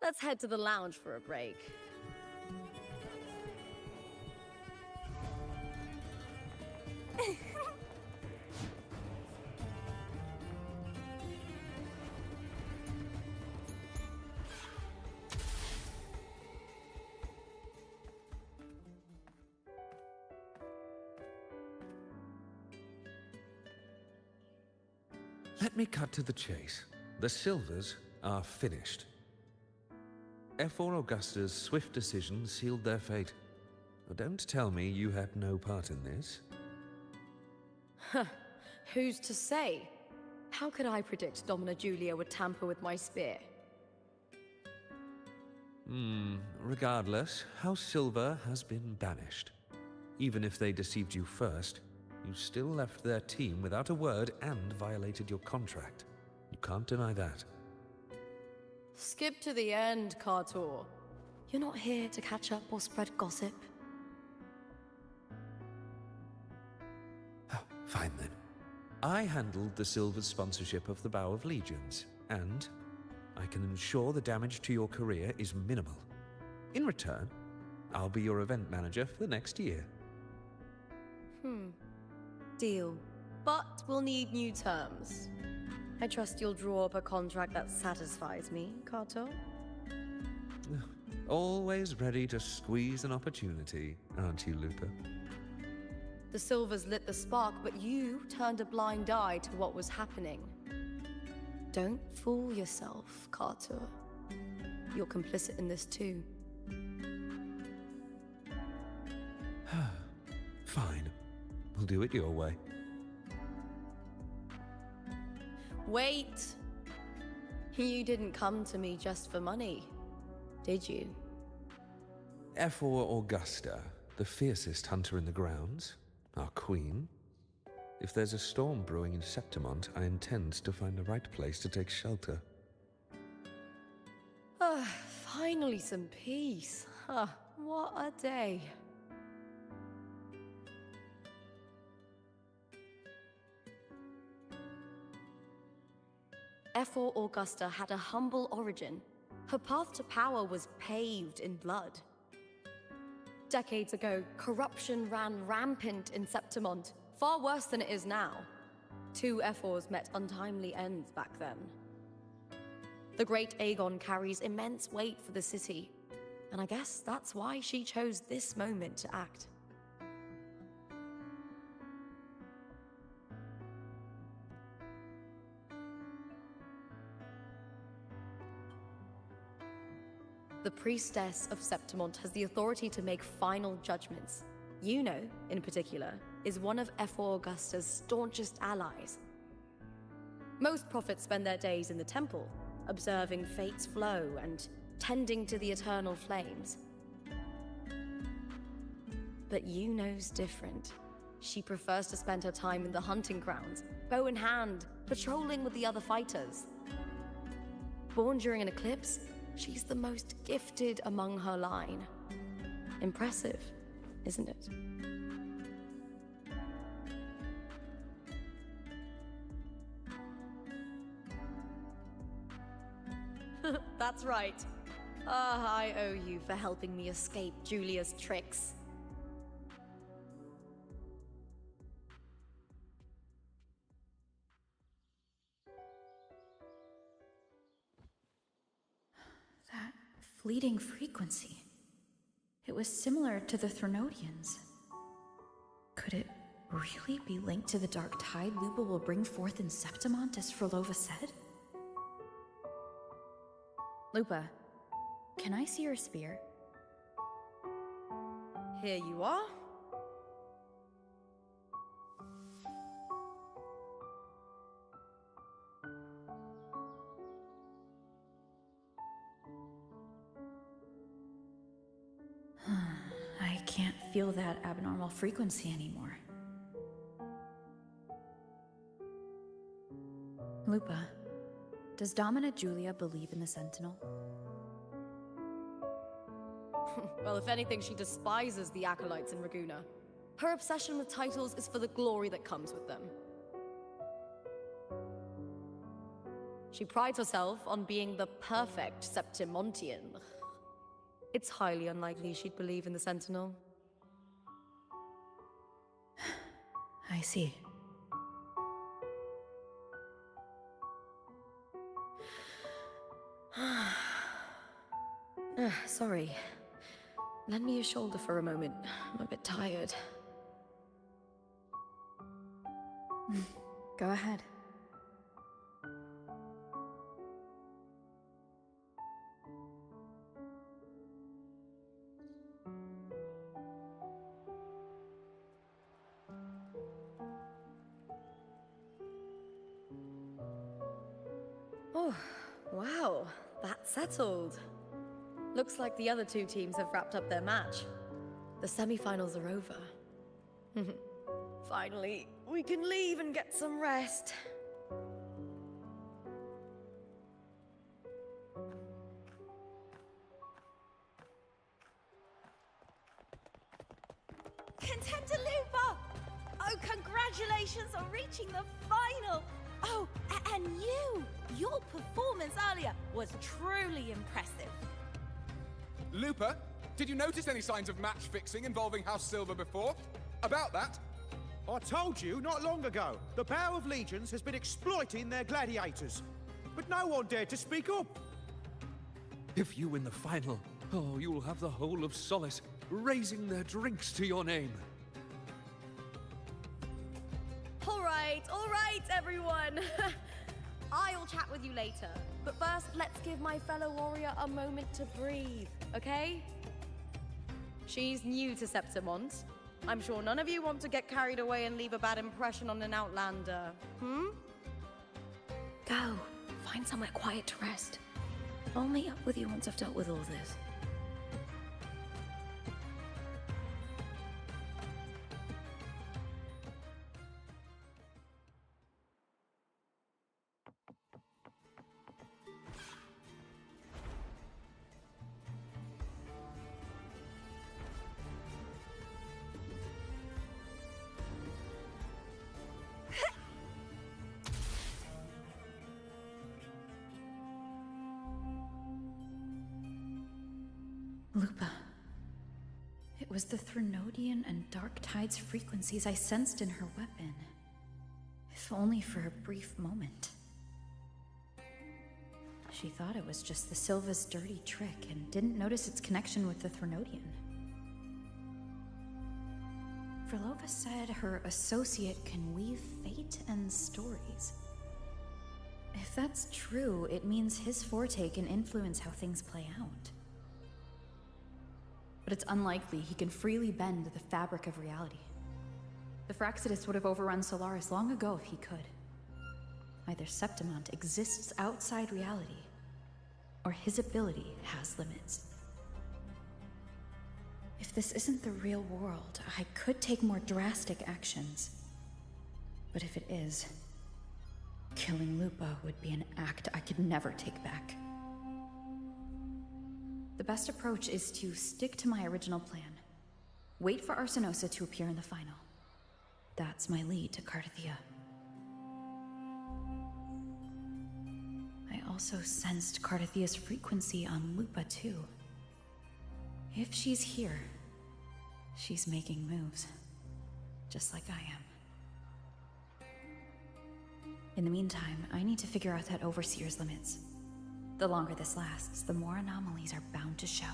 Let's head to the lounge for a break. Let me cut to the chase. The Silvers are finished. F4 Augusta's swift decision sealed their fate. But don't tell me you had no part in this. Huh. Who's to say? How could I predict Domina Julia would tamper with my spear? Regardless, House Silver has been banished. Even if they deceived you first, you still left their team without a word and violated your contract. You can't deny that. Skip to the end, Cartor. You're not here to catch up or spread gossip. Fine then. I handled the Silver's sponsorship of the Bow of Legions, and I can ensure the damage to your career is minimal. In return, I'll be your event manager for the next year. Deal. But we'll need new terms. I trust you'll draw up a contract that satisfies me, Cartor. Always ready to squeeze an opportunity, aren't you, Lupa? The Silvers lit the spark, but you turned a blind eye to what was happening. Don't fool yourself, Cartor. You're complicit in this too. Fine. We'll do it your way. Wait! You didn't come to me just for money, did you? F4 Augusta, the fiercest hunter in the grounds, our queen. If there's a storm brewing in Septimont, I intend to find the right place to take shelter. Finally some peace. What a day. F4 Augusta had a humble origin. Her path to power was paved in blood. Decades ago, corruption ran rampant in Septimont, far worse than it is now. 2 F4s met untimely ends back then. The great Aegon carries immense weight for the city, and I guess that's why she chose this moment to act. The Priestess of Septimont has the authority to make final judgments. Yuno, in particular, is one of F4 Augusta's staunchest allies. Most prophets spend their days in the temple, observing fate's flow and tending to the eternal flames. But Yuno's different. She prefers to spend her time in the hunting grounds, bow in hand, patrolling with the other fighters. Born during an eclipse, she's the most gifted among her line. Impressive, isn't it? That's right. I owe you for helping me escape Julia's tricks. That fleeting frequency. It was similar to the Threnodians. Could it really be linked to the dark tide Lupa will bring forth in Septimont, as Frolova said? Lupa, can I see your spear? Here you are. I can't feel that abnormal frequency anymore. Lupa, does Domina Julia believe in the Sentinel? Well, if anything, she despises the acolytes in Raguna. Her obsession with titles is for the glory that comes with them. She prides herself on being the perfect Septimontian. It's highly unlikely she'd believe in the Sentinel. I see. Sorry. Lend me your shoulder for a moment. I'm a bit tired. Go ahead. settled. Looks like the other two teams have wrapped up their match. The semi-finals are over. Finally, we can leave and get some rest. Contender Lupa! Oh, congratulations on reaching the final! Oh, and you! Your performance earlier was truly impressive. Lupa, did you notice any signs of match fixing involving House Silver before? About that? I told you not long ago, the Bow of Legions has been exploiting their gladiators. But no one dared to speak up. If you win the final, oh, you'll have the whole of Solace raising their drinks to your name. All right, everyone. I'll chat with you later. But first, let's give my fellow warrior a moment to breathe, okay? She's new to Septimont. I'm sure none of you want to get carried away and leave a bad impression on an outlander, Go. Find somewhere quiet to rest. I'll meet up with you once I've dealt with all this. Lupa. It was the Threnodian and Dark Tide's frequencies I sensed in her weapon. If only for a brief moment. She thought it was just the Silva's dirty trick and didn't notice its connection with the Threnodian. Verlova said her associate can weave fate and stories. If that's true, it means his forte can influence how things play out. But it's unlikely he can freely bend the fabric of reality. The Fraxidus would have overrun Solaris long ago if he could. Either Septimont exists outside reality, or his ability has limits. If this isn't the real world, I could take more drastic actions. But if it is, killing Lupa would be an act I could never take back. The best approach is to stick to my original plan. Wait for Arsenosa to appear in the final. That's my lead to Cardathia. I also sensed Cardathia's frequency on Lupa too. If she's here, she's making moves. Just like I am. In the meantime, I need to figure out that Overseer's limits. The longer this lasts, the more anomalies are bound to show.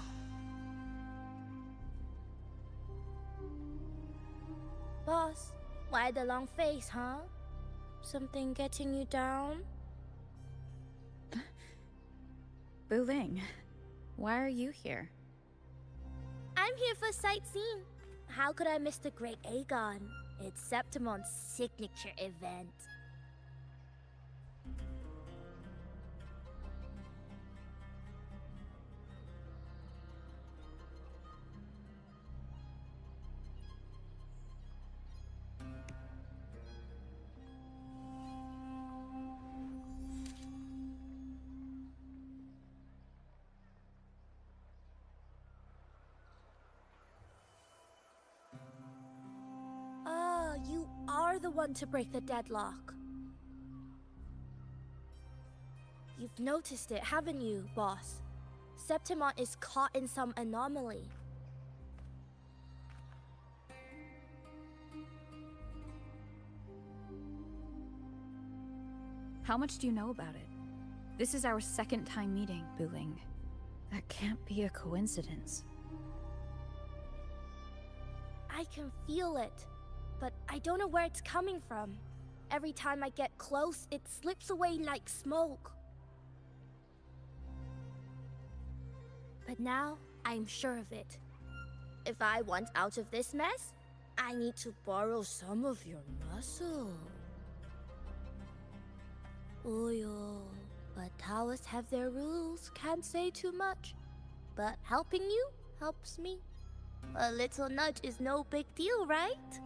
Boss, why the long face, huh? Something getting you down? Wuthering, why are you here? I'm here for sightseeing. How could I miss the Great Aegon? It's Septimont's signature event. You are the one to break the deadlock. You've noticed it, haven't you, boss? Septimont is caught in some anomaly. How much do you know about it? This is our second time meeting, Wuthering. That can't be a coincidence. I can feel it, but I don't know where it's coming from. Every time I get close, it slips away like smoke. But now, I'm sure of it. If I want out of this mess, I need to borrow some of your muscle. Oil. But Taoists have their rules, can't say too much. But helping you helps me. A little nudge is no big deal, right?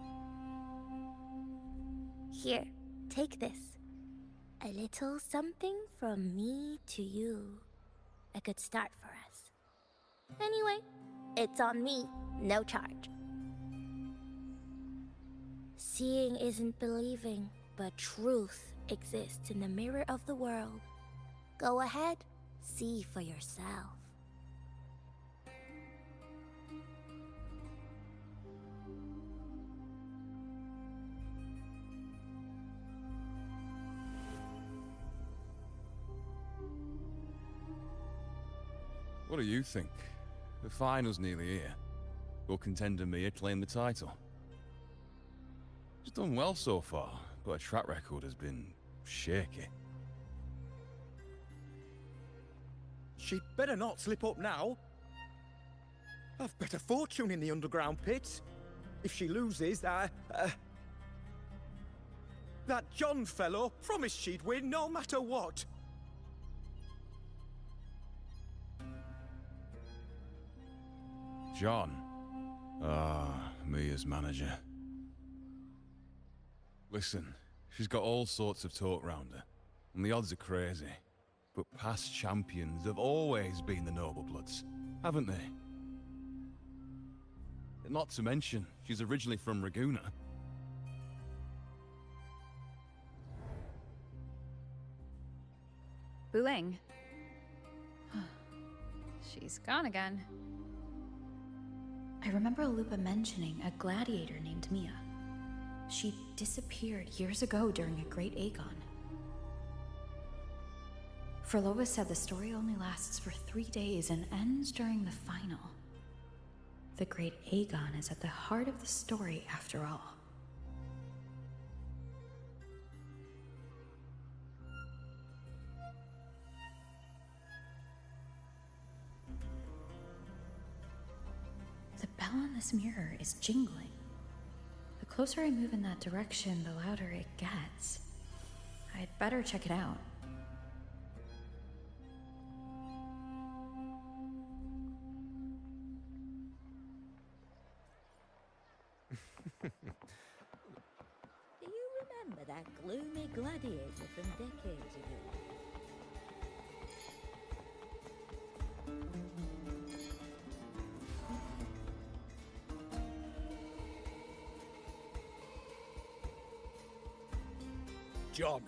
Here, take this. A little something from me to you. A good start for us. Anyway, it's on me, no charge. Seeing isn't believing, but truth exists in the mirror of the world. Go ahead, see for yourself. What do you think? The final's nearly here. Will contender Mia claim the title? She's done well so far, but her track record has been shaky. She'd better not slip up now. I've bet a fortune in the underground pits. If she loses, that John fellow promised she'd win no matter what. John. Ah, Mia's manager. Listen, she's got all sorts of talk round her, and the odds are crazy. But past champions have always been the noble bloods, haven't they? Not to mention, she's originally from Ragunna. Wuling. She's gone again. I remember Lupa mentioning a gladiator named Mia. She disappeared years ago during a Great Aegon. Frolova said the story only lasts for 3 days and ends during the final. The Great Aegon is at the heart of the story after all. The bell on this mirror is jingling. The closer I move in that direction, the louder it gets. I'd better check it out. Do you remember that gloomy gladiator from decades ago? John,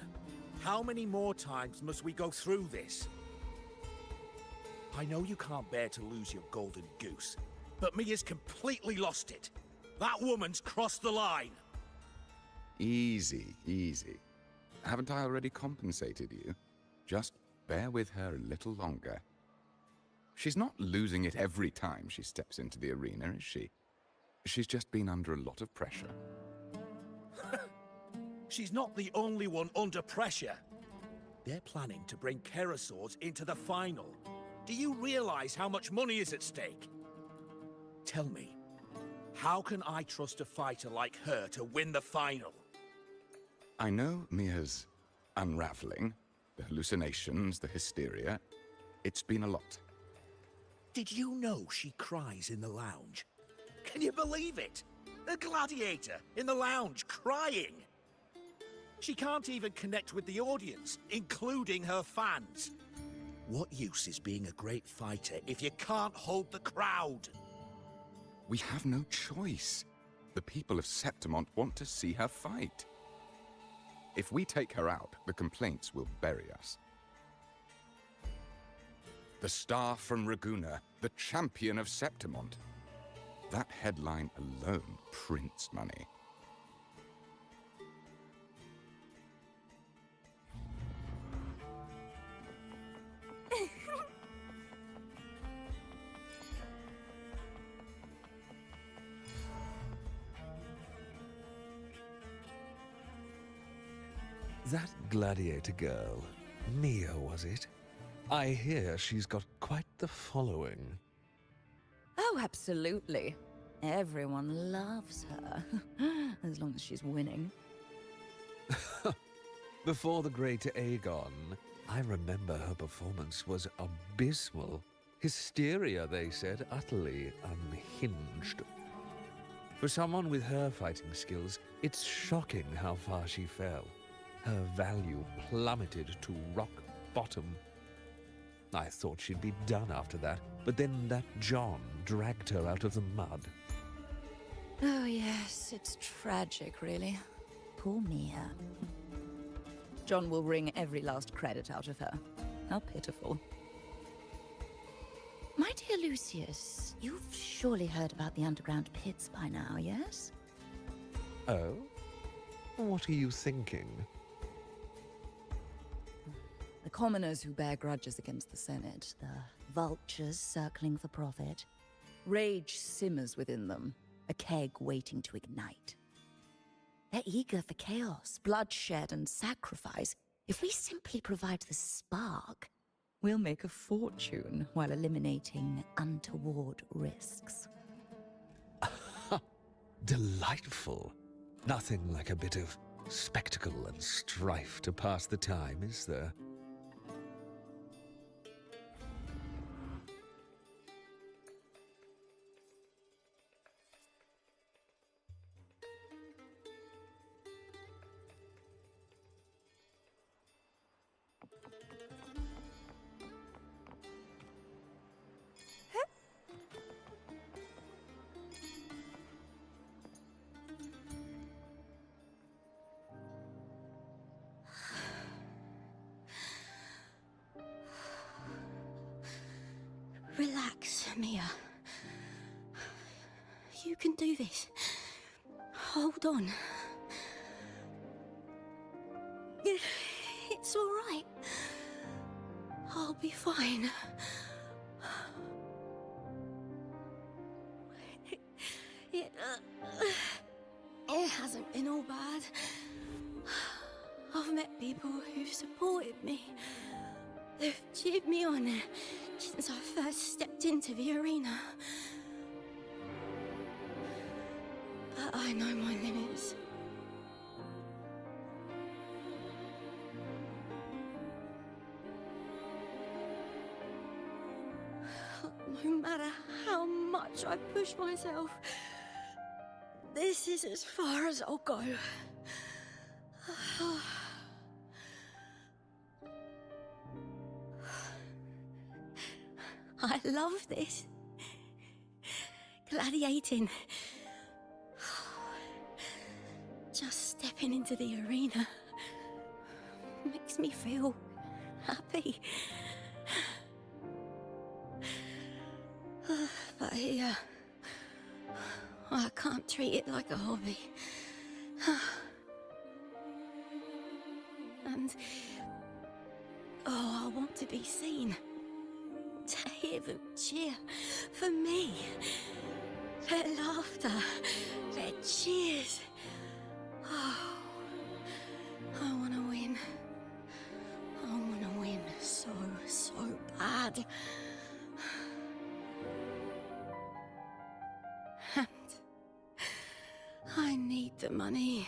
how many more times must we go through this? I know you can't bear to lose your golden goose, but Mia's completely lost it. That woman's crossed the line. Easy, easy. Haven't I already compensated you? Just bear with her a little longer. She's not losing it every time she steps into the arena, is she? She's just been under a lot of pressure. She's not the only one under pressure. They're planning to bring Kerosaurs into the final. Do you realize how much money is at stake? Tell me, how can I trust a fighter like her to win the final? I know Mia's unraveling, the hallucinations, the hysteria. It's been a lot. Did you know she cries in the lounge? Can you believe it? A gladiator in the lounge crying! She can't even connect with the audience, including her fans. What use is being a great fighter if you can't hold the crowd? We have no choice. The people of Septimont want to see her fight. If we take her out, the complaints will bury us. The star from Ragunna, the champion of Septimont. That headline alone prints money. That gladiator girl, Mia, was it? I hear she's got quite the following. Oh, absolutely. Everyone loves her. As long as she's winning. Before the Great Aegon, I remember her performance was abysmal. Hysteria, they said, utterly unhinged. For someone with her fighting skills, it's shocking how far she fell. Her value plummeted to rock bottom. I thought she'd be done after that, but then that John dragged her out of the mud. Oh, yes, it's tragic, really. Poor Mia. John will wring every last credit out of her. How pitiful. My dear Lucius, you've surely heard about the underground pits by now, yes? Oh? What are you thinking? The commoners who bear grudges against the Senate, the vultures circling for profit. Rage simmers within them, a keg waiting to ignite. They're eager for chaos, bloodshed, and sacrifice. If we simply provide the spark, we'll make a fortune while eliminating untoward risks. Delightful. Nothing like a bit of spectacle and strife to pass the time, is there? Relax, Mia. You can do this. Hold on. It's all right. I'll be fine. It hasn't been all bad. I've met people who've supported me. They've cheered me on since I first stepped into the arena. But I know my limits. No matter how much I push myself, this is as far as I'll go. I love this. Gladiating. Just stepping into the arena makes me feel happy. But here, I can't treat it like a hobby. And, I want to be seen. To hear them cheer for me. Their laughter, their cheers. Oh, I want to win. I want to win so bad. And I need the money.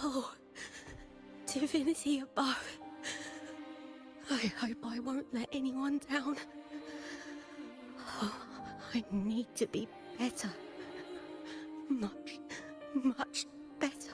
Oh, divinity above. I hope I won't let anyone down. Oh, I need to be better. Much better.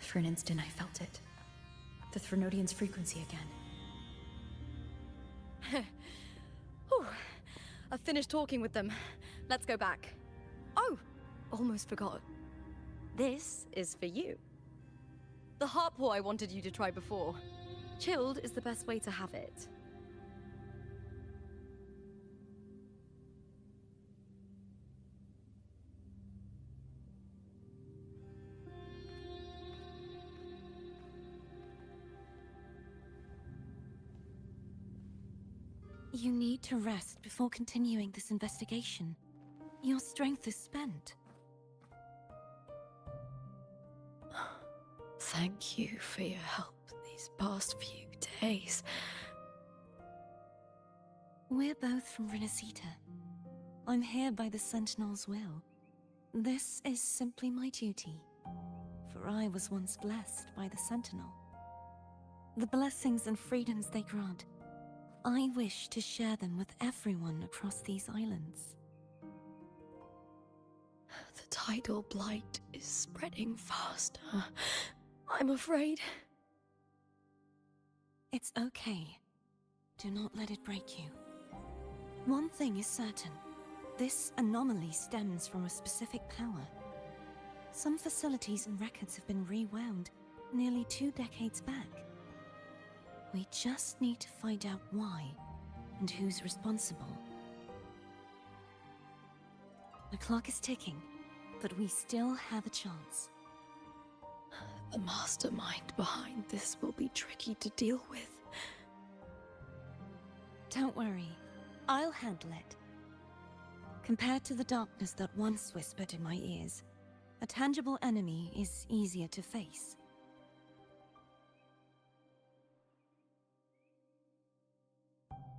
For an instant, I felt it. The Threnodian's frequency again. Whew. I've finished talking with them. Let's go back. Oh, almost forgot. This is for you. The harpor I wanted you to try before. Chilled is the best way to have it. You need to rest before continuing this investigation. Your strength is spent. Thank you for your help these past few days. We're both from Renacita. I'm here by the Sentinel's will. This is simply my duty, for I was once blessed by the Sentinel. The blessings and freedoms they grant, I wish to share them with everyone across these islands. The tidal blight is spreading faster. I'm afraid. It's okay. Do not let it break you. One thing is certain. This anomaly stems from a specific power. Some facilities and records have been rewound nearly 2 decades back. We just need to find out why and who's responsible. The clock is ticking, but we still have a chance. The mastermind behind this will be tricky to deal with. Don't worry, I'll handle it. Compared to the darkness that once whispered in my ears, a tangible enemy is easier to face.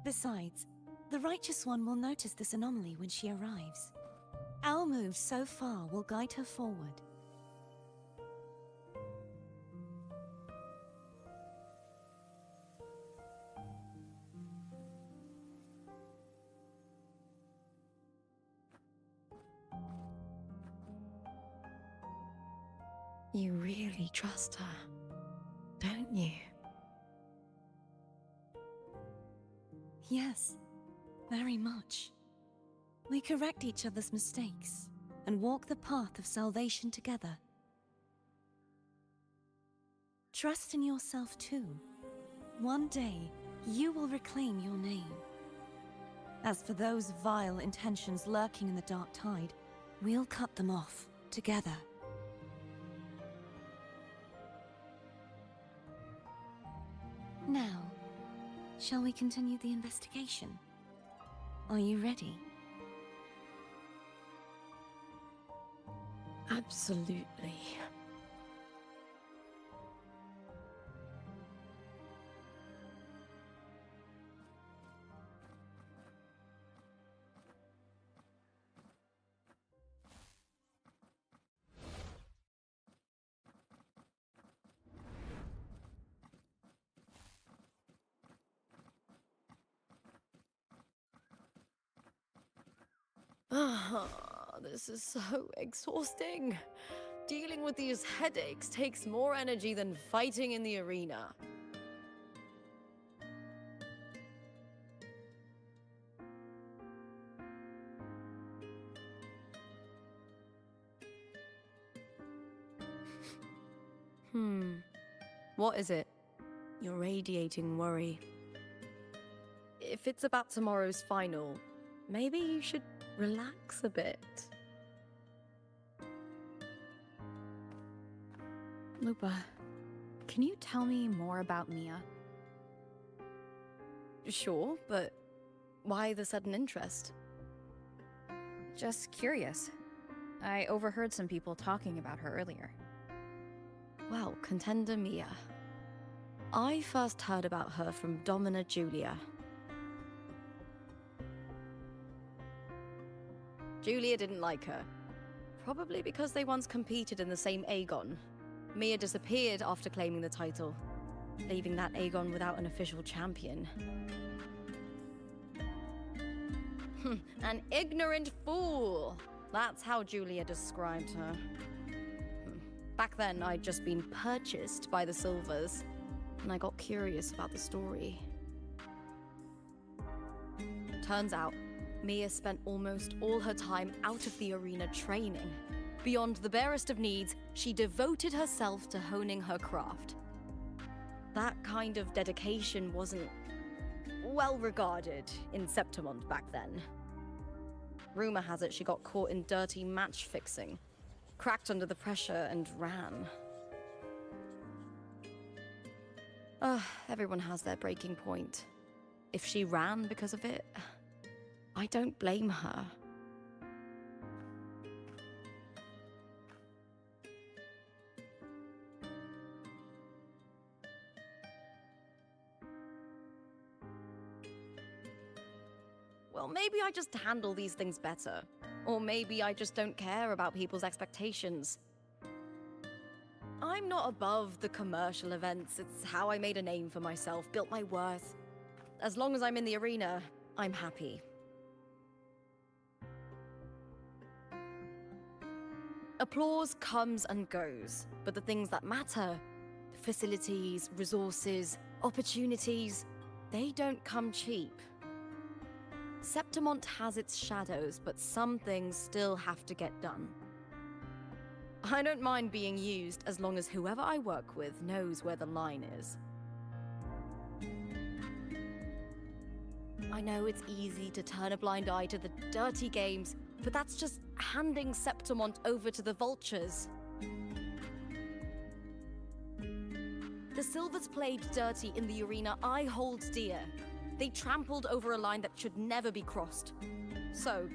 Besides, the Righteous One will notice this anomaly when she arrives. Our moves so far will guide her forward. You really trust her, don't you? Yes, very much. We correct each other's mistakes and walk the path of salvation together. Trust in yourself too. One day, you will reclaim your name. As for those vile intentions lurking in the dark tide, we'll cut them off together. Now, shall we continue the investigation? Are you ready? Absolutely. This is so exhausting. Dealing with these headaches takes more energy than fighting in the arena. What is it? You're radiating worry. If it's about tomorrow's final, maybe you should relax a bit. Lupa, can you tell me more about Mia? Sure, but why the sudden interest? Just curious. I overheard some people talking about her earlier. Well, contender Mia. I first heard about her from Domina Julia. Julia didn't like her. Probably because they once competed in the same Aegon. Mia disappeared after claiming the title, leaving that Aegon without an official champion. An ignorant fool! That's how Julia described her. Back then, I'd just been purchased by the Silvers, and I got curious about the story. Turns out, Mia spent almost all her time out of the arena training. Beyond the barest of needs, she devoted herself to honing her craft. That kind of dedication wasn't well regarded in Septimont back then. Rumor has it she got caught in dirty match fixing, cracked under the pressure, and ran. Everyone has their breaking point. If she ran because of it, I don't blame her. Well, maybe I just handle these things better. Or maybe I just don't care about people's expectations. I'm not above the commercial events. It's how I made a name for myself, built my worth. As long as I'm in the arena, I'm happy. Applause comes and goes, but the things that matter, facilities, resources, opportunities, they don't come cheap. Septimont has its shadows, but some things still have to get done. I don't mind being used as long as whoever I work with knows where the line is. I know it's easy to turn a blind eye to the dirty games, but that's just handing Septimont over to the vultures. The Silvers played dirty in the arena I hold dear. They trampled over a line that should never be crossed. So,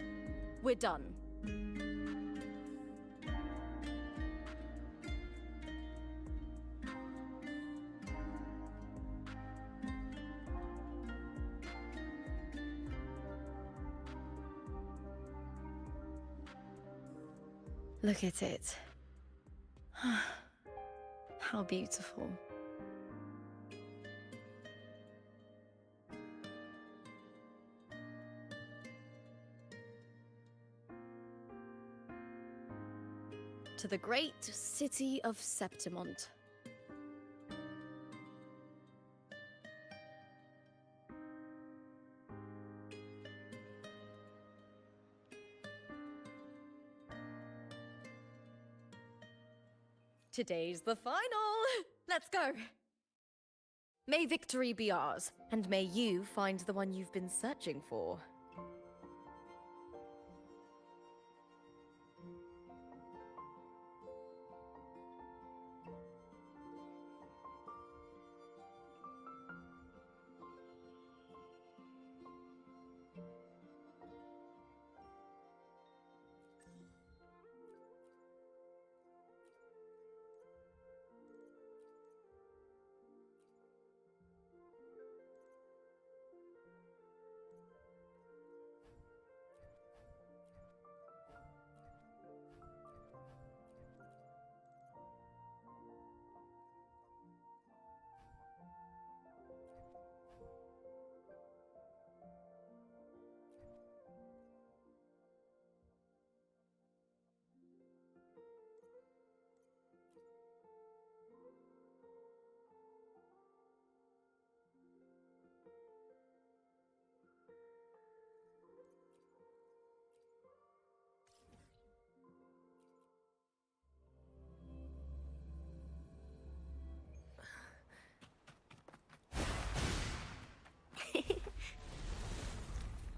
we're done. Look at it. How beautiful. To the great city of Septimont. Today's the final! Let's go! May victory be ours, and may you find the one you've been searching for.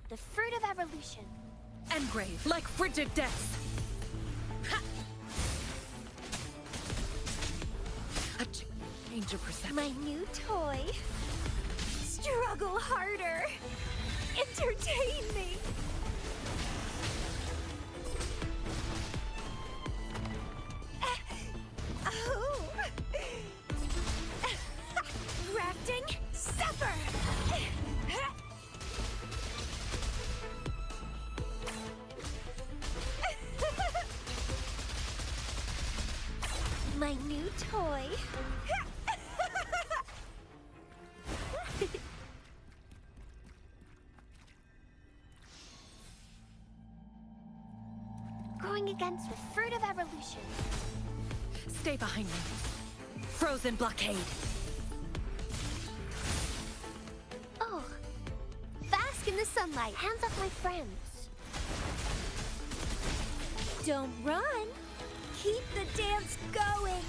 The fruit of evolution. Engrave, like frigid death. A change of perception. My new toy. Struggle harder. Entertain me. Oh. Rafting, suffer. My new toy. Going against the fruit of evolution. Stay behind me. Frozen blockade. Oh, bask in the sunlight. Hands off my friends. Don't run. Keep the dance going.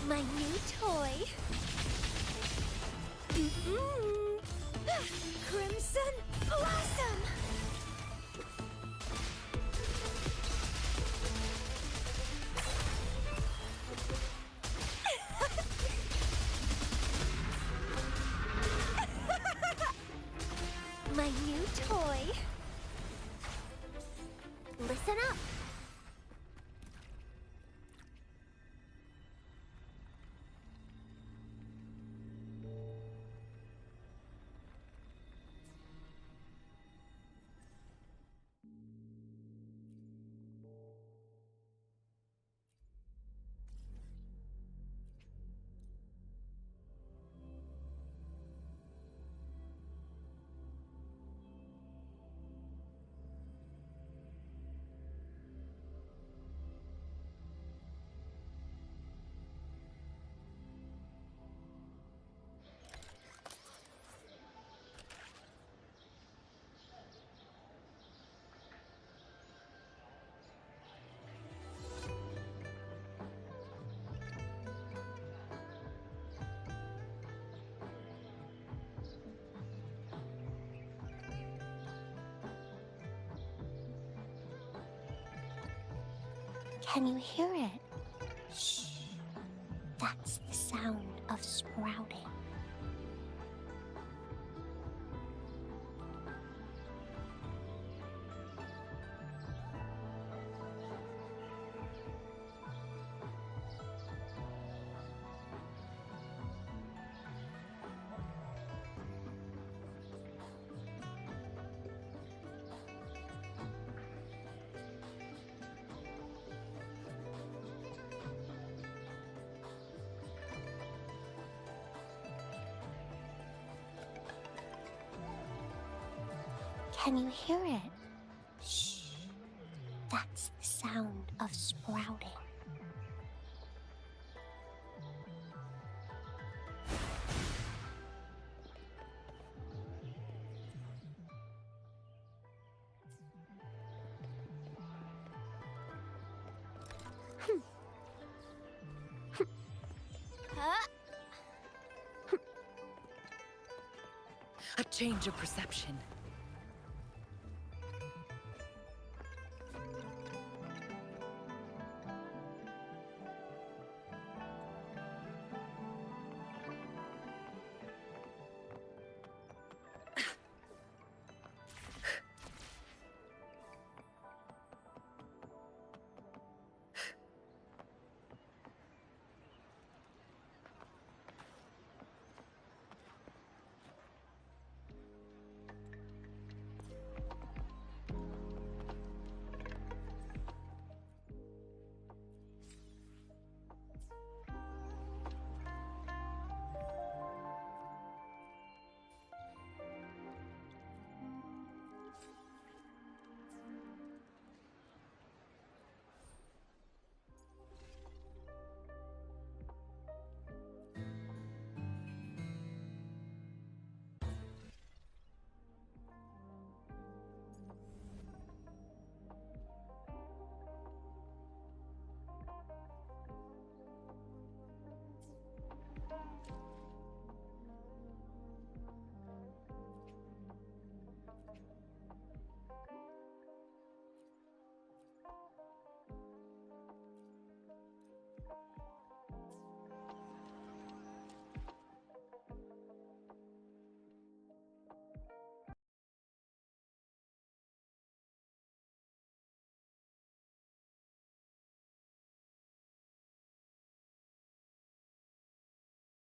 My new toy. Crimson Blossom. My new toy. Listen up. Can you hear it? Shh. That's the sound of sprouting. Can you hear it? Shh. That's the sound of sprouting. A change of perception.